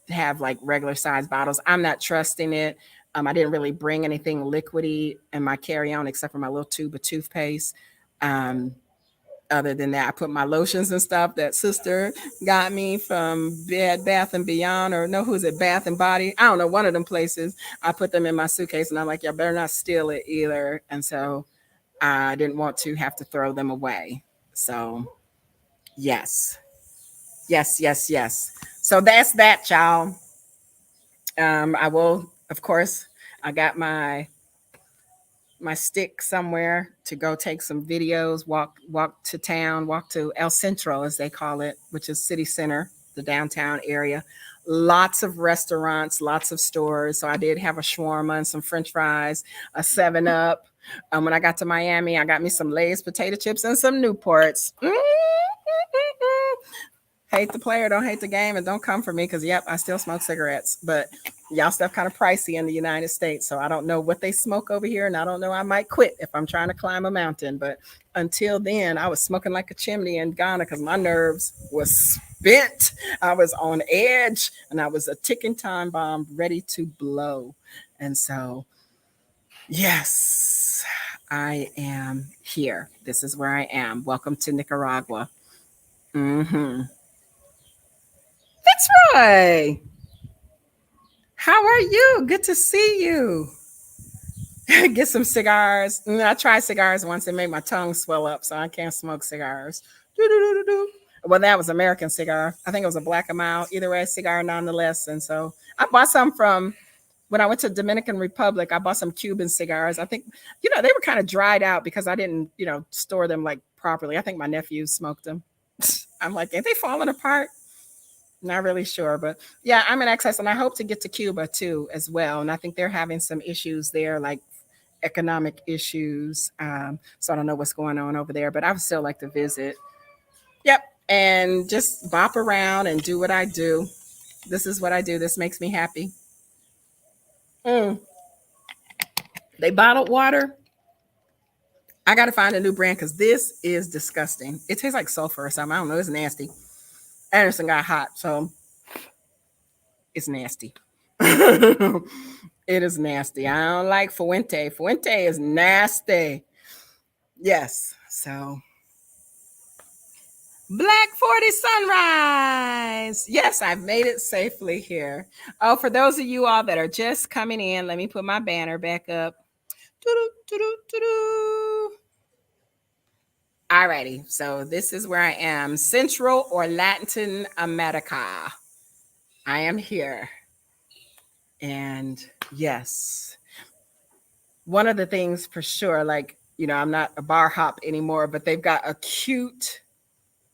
have like regular size bottles. I'm not trusting it. I didn't really bring anything liquidy in my carry-on except for my little tube of toothpaste. Um, Other than that, I put my lotions and stuff that sister got me from Bed Bath and Beyond, or no, who's it, Bath and Body? I don't know, one of them places. I put them in my suitcase, and I'm like, y'all better not steal it either. And so I didn't want to have to throw them away. So yes, yes, yes, yes. So that's that, y'all. I will, of course, I got my stick somewhere to go take some videos, walk to town, walk to El Centro as they call it, which is city center, the downtown area. Lots of restaurants, lots of stores. So I did have a shawarma and some french fries, a 7 Up. When I got to Miami, I got me some Lay's potato chips and some Newports. Hate the player, don't hate the game, and don't come for me because, yep, I still smoke cigarettes. But y'all stuff kind of pricey in the United States. So I don't know what they smoke over here, and I don't know. I might quit if I'm trying to climb a mountain. But until then, I was smoking like a chimney in Ghana because my nerves was spent. I was on edge, and I was a ticking time bomb ready to blow. And so, yes, I am here. This is where I am. Welcome to Nicaragua. Mm-hmm. That's right. How are you? Good to see you. Get some cigars. I tried cigars once and made my tongue swell up, so I can't smoke cigars. Doo-doo-doo-doo-doo. Well, that was American cigar. I think it was a Black and Mild. Either way, cigar nonetheless. And so I bought some from when I went to Dominican Republic. I bought some Cuban cigars. I think, they were kind of dried out because I didn't, store them like properly. I think my nephews smoked them. I'm like, ain't they falling apart? Not really sure, but yeah, I'm in excess, and I hope to get to Cuba too as well. And I think they're having some issues there, like economic issues. So I don't know what's going on over there, but I would still like to visit. Yep, and just bop around and do what I do. This is what I do. This makes me happy. Mm. They bottled water. I got to find a new brand because this is disgusting. It tastes like sulfur or something. I don't know. It's nasty. Anderson got hot, so it's nasty. It is nasty. I don't like Fuente. Fuente is nasty. Yes. So Black 40 sunrise. Yes, I've made it safely here. Oh, for those of you all that are just coming in, let me put my banner back up. Alrighty, so this is where I am. Central or Latin America. I am here. And yes, one of the things for sure, like, I'm not a bar hop anymore, but they've got a cute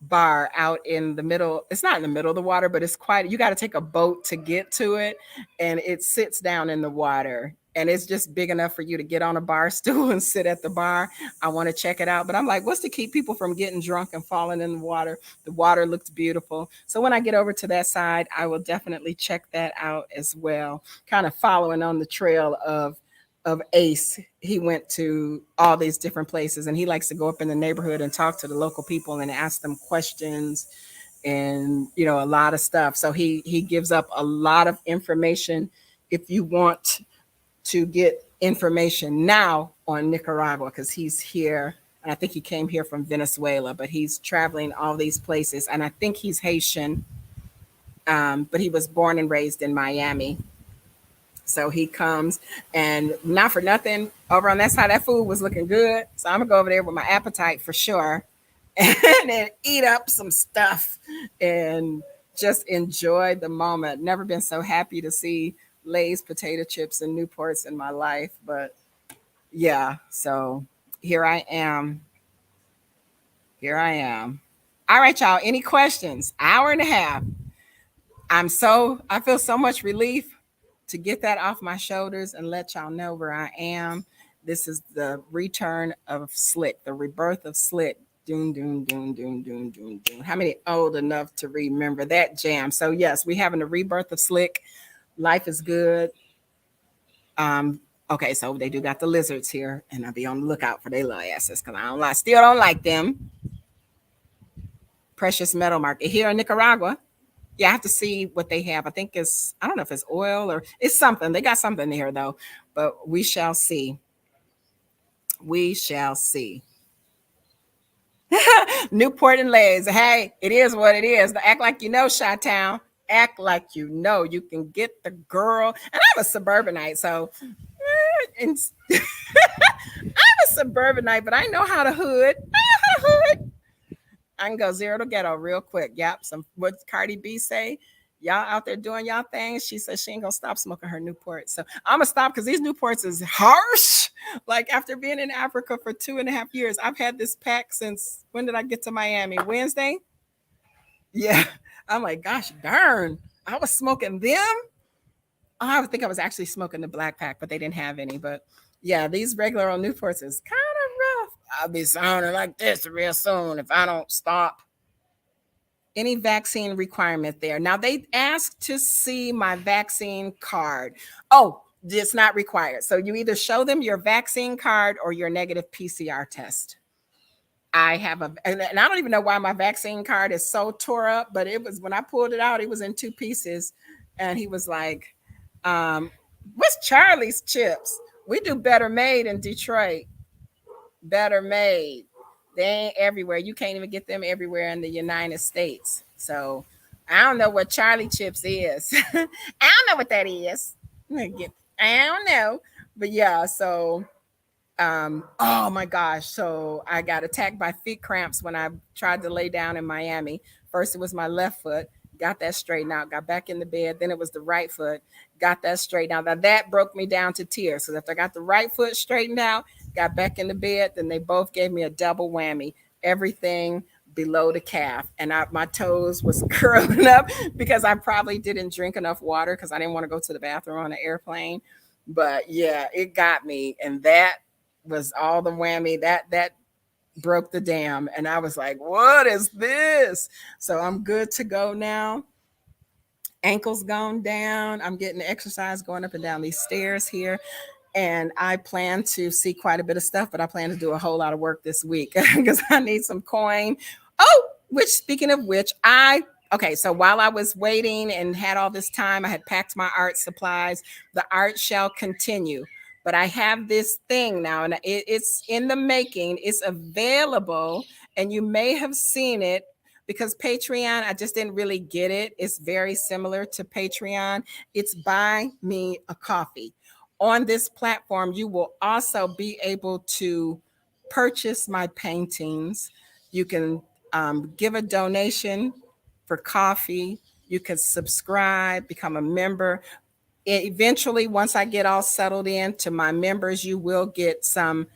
bar out in the middle. It's not in the middle of the water, but it's quite, you got to take a boat to get to it. And it sits down in the water. And it's just big enough for you to get on a bar stool and sit at the bar. I want to check it out. But I'm like, what's to keep people from getting drunk and falling in the water? The water looks beautiful. So when I get over to that side, I will definitely check that out as well. Kind of following on the trail of Ace. He went to all these different places, and he likes to go up in the neighborhood and talk to the local people and ask them questions and, a lot of stuff. So he gives up a lot of information if you want to get information now on Nicaragua, because he's here. And I think he came here from Venezuela, but he's traveling all these places. And I think he's Haitian. But he was born and raised in Miami. So he comes, and not for nothing, over on that side, that food was looking good. So I'm gonna go over there with my appetite for sure, and then eat up some stuff and just enjoy the moment. Never been so happy to see Lay's potato chips and Newports in my life, but yeah. So here I am. Here I am. All right, y'all. Any questions? Hour and a half. I feel so much relief to get that off my shoulders and let y'all know where I am. This is the return of Slick, the rebirth of Slick. Doom, doom, doom, doom, doom, doom, doom. How many old enough to remember that jam? So yes, we having the rebirth of Slick. Life is good. Um, okay, so they do got the lizards here, and I'll be on the lookout for their little asses because still don't like them. Precious metal market here in Nicaragua. Yeah, I have to see what they have. I don't know if it's oil or it's something. They got something here though, but we shall see. We shall see. Newport and Lays. Hey, it is what it is. Act like you know, Chi-Town. Act like you know. You can get the girl. And I'm a suburbanite, so and I'm a suburbanite, but I know how to hood. I can go zero to ghetto real quick. Yep. What Cardi B say? Y'all out there doing y'all things. She said she ain't gonna stop smoking her Newport. So I'm gonna stop because these Newports is harsh. Like after being in Africa for 2.5 years, I've had this pack since when did I get to Miami? Wednesday? Yeah. I'm like, gosh darn. I was smoking them. Oh, I would think I was actually smoking the black pack, but they didn't have any. But yeah, these regular old Newports is kind of rough. I'll be sounding like this real soon if I don't stop. Any vaccine requirement there. Now they asked to see my vaccine card. Oh, it's not required. So you either show them your vaccine card or your negative PCR test. I have and I don't even know why my vaccine card is so tore up, but it was when I pulled it out, it was in two pieces. And he was like, what's Charlie's chips? We do Better Made in Detroit. Better Made. They ain't everywhere. You can't even get them everywhere in the United States. So I don't know what Charlie Chips is. I don't know what that is. I don't know. But yeah, so oh my gosh. So I got attacked by feet cramps when I tried to lay down in Miami. First it was my left foot, got that straightened out, got back in the bed. Then it was the right foot, got that straightened out. Now that broke me down to tears. So after I got the right foot straightened out, got back in the bed, then they both gave me a double whammy. Everything below the calf, and my toes was curling up because I probably didn't drink enough water because I didn't want to go to the bathroom on the airplane. But yeah, it got me, and that was all the whammy. That broke the dam, and I was like, "What is this?" So I'm good to go now. Ankles gone down. I'm getting exercise going up and down these stairs here, and I plan to see quite a bit of stuff, but I plan to do a whole lot of work this week because I need some coin. Oh, which speaking of which, okay, so while I was waiting and had all this time, I had packed my art supplies. The art shall continue. But I have this thing now, and it's in the making. It's available, and you may have seen it because Patreon, I just didn't really get it. It's very similar to Patreon. It's Buy Me a Coffee. On this platform, you will also be able to purchase my paintings. You can give a donation for coffee. You can subscribe, become a member. Eventually, once I get all settled in to my members, you will get some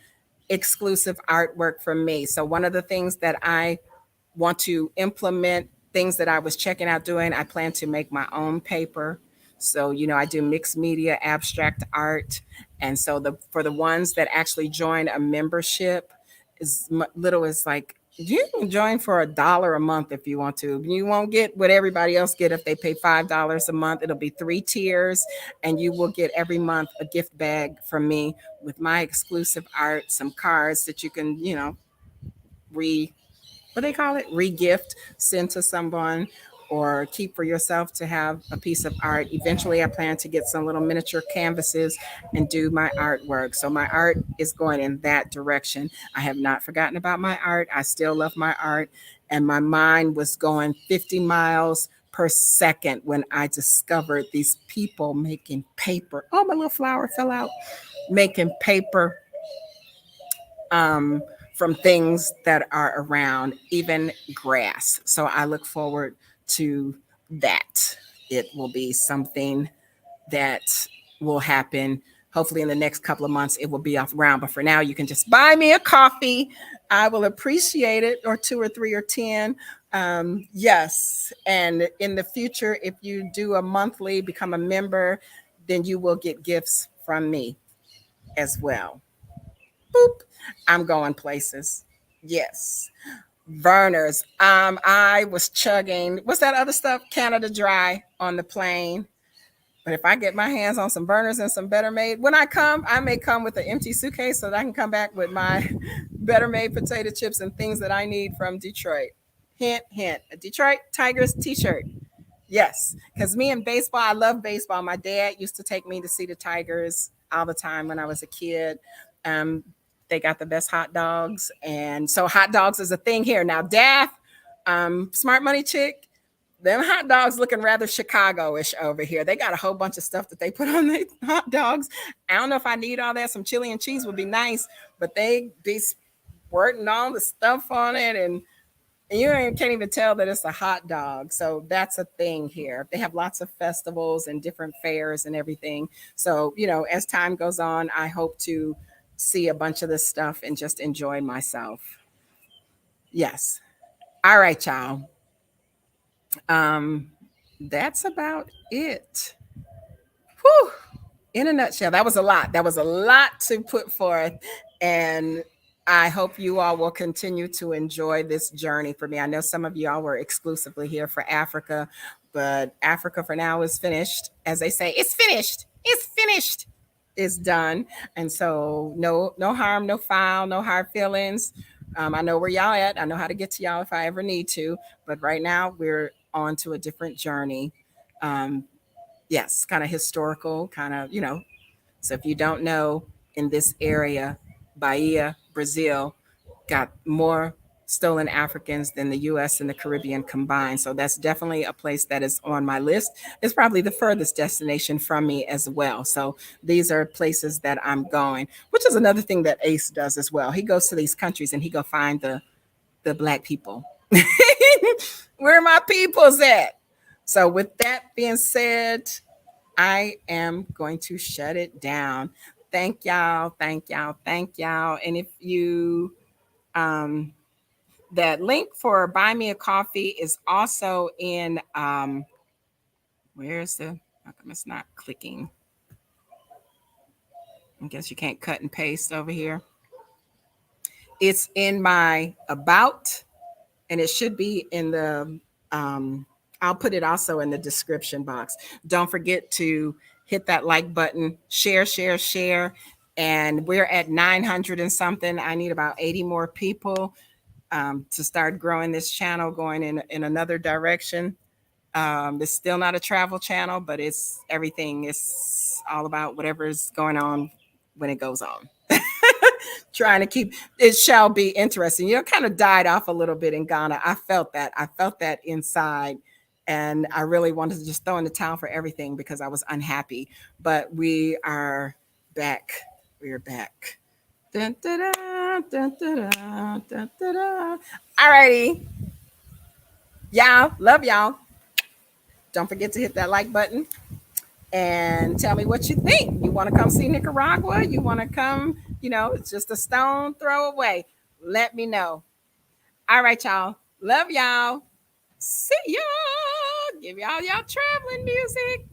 exclusive artwork from me. So one of the things that I want to implement, things that I was checking out doing, I plan to make my own paper. So, I do mixed media, abstract art. And so for the ones that actually join a membership, as little as like, you can join for $1 a month if you want to. You won't get what everybody else get if they pay $5 a month. It'll be 3 tiers, and you will get every month a gift bag from me with my exclusive art, some cards that you can, what they call it, re-gift, send to someone, or keep for yourself to have a piece of art. Eventually I plan to get some little miniature canvases and do my artwork. So my art is going in that direction. I have not forgotten about my art. I still love my art, and my mind was going 50 miles per second when I discovered these people making paper. Oh, my little flower fell out. Making paper from things that are around, even grass. So I look forward to that. It will be something that will happen. Hopefully, in the next couple of months, it will be off the ground. But for now, you can just buy me a coffee. I will appreciate it, or two or three or 10. Yes. And in the future, if you do a monthly, become a member, then you will get gifts from me as well. Boop. I'm going places. Yes. Verner's. I was chugging, what's that other stuff? Canada Dry on the plane. But if I get my hands on some burners and some Better Made, when I come, I may come with an empty suitcase so that I can come back with my Better Made potato chips and things that I need from Detroit. Hint, hint. A Detroit Tigers t-shirt. Yes, because me and baseball, I love baseball. My dad used to take me to see the Tigers all the time when I was a kid. Um, they got the best hot dogs, and so hot dogs is a thing here now. Daft, Smart Money Chick, them hot dogs looking rather Chicago-ish over here. They got a whole bunch of stuff that they put on their hot dogs. I don't know if I need all that. Some chili and cheese would be nice, but they be squirting all the stuff on it, and you can't even tell that it's a hot dog. So that's a thing here. They have lots of festivals and different fairs and everything. So, as time goes on, I hope to see a bunch of this stuff and just enjoy myself. Yes. All right, y'all. That's about it. Whew. In a nutshell, that was a lot. That was a lot to put forth. And I hope you all will continue to enjoy this journey for me. I know some of y'all were exclusively here for Africa, but Africa for now is finished. As they say, it's finished. It's finished. It's done. And so no harm, no foul, no hard feelings. I know where y'all at. I know how to get to y'all if I ever need to. But right now we're on to a different journey. Yes, kind of historical, kind of, So if you don't know, in this area, Bahia, Brazil, got more stolen Africans than the US and the Caribbean combined. So that's definitely a place that is on my list. It's probably the furthest destination from me as well. So these are places that I'm going, which is another thing that Ace does as well. He goes to these countries and he go find the black people. Where my people's at? So with that being said, I am going to shut it down. Thank y'all, thank y'all, thank y'all. And if you that link for Buy Me a Coffee is also in where's the, how come it's not clicking? I guess you can't cut and paste over here. It's in my about, and it should be in the I'll put it also in the description box. Don't forget to hit that like button, share, share, share. And we're at 900 and something. I need about 80 more people to start growing this channel, going in another direction. It's still not a travel channel, but it's everything. It's all about whatever is going on when it goes on. Trying to keep it shall be interesting. Kind of died off a little bit in Ghana. I felt that. I felt that inside. And I really wanted to just throw in the towel for everything because I was unhappy. But we are back. We are back. Dun, dun, dun, dun, dun, dun, dun, dun. All righty. Y'all, love y'all. Don't forget to hit that like button and tell me what you think. You want to come see Nicaragua? You want to come, it's just a stone throw away. Let me know. All right, y'all. Love y'all. See ya. Give y'all traveling music.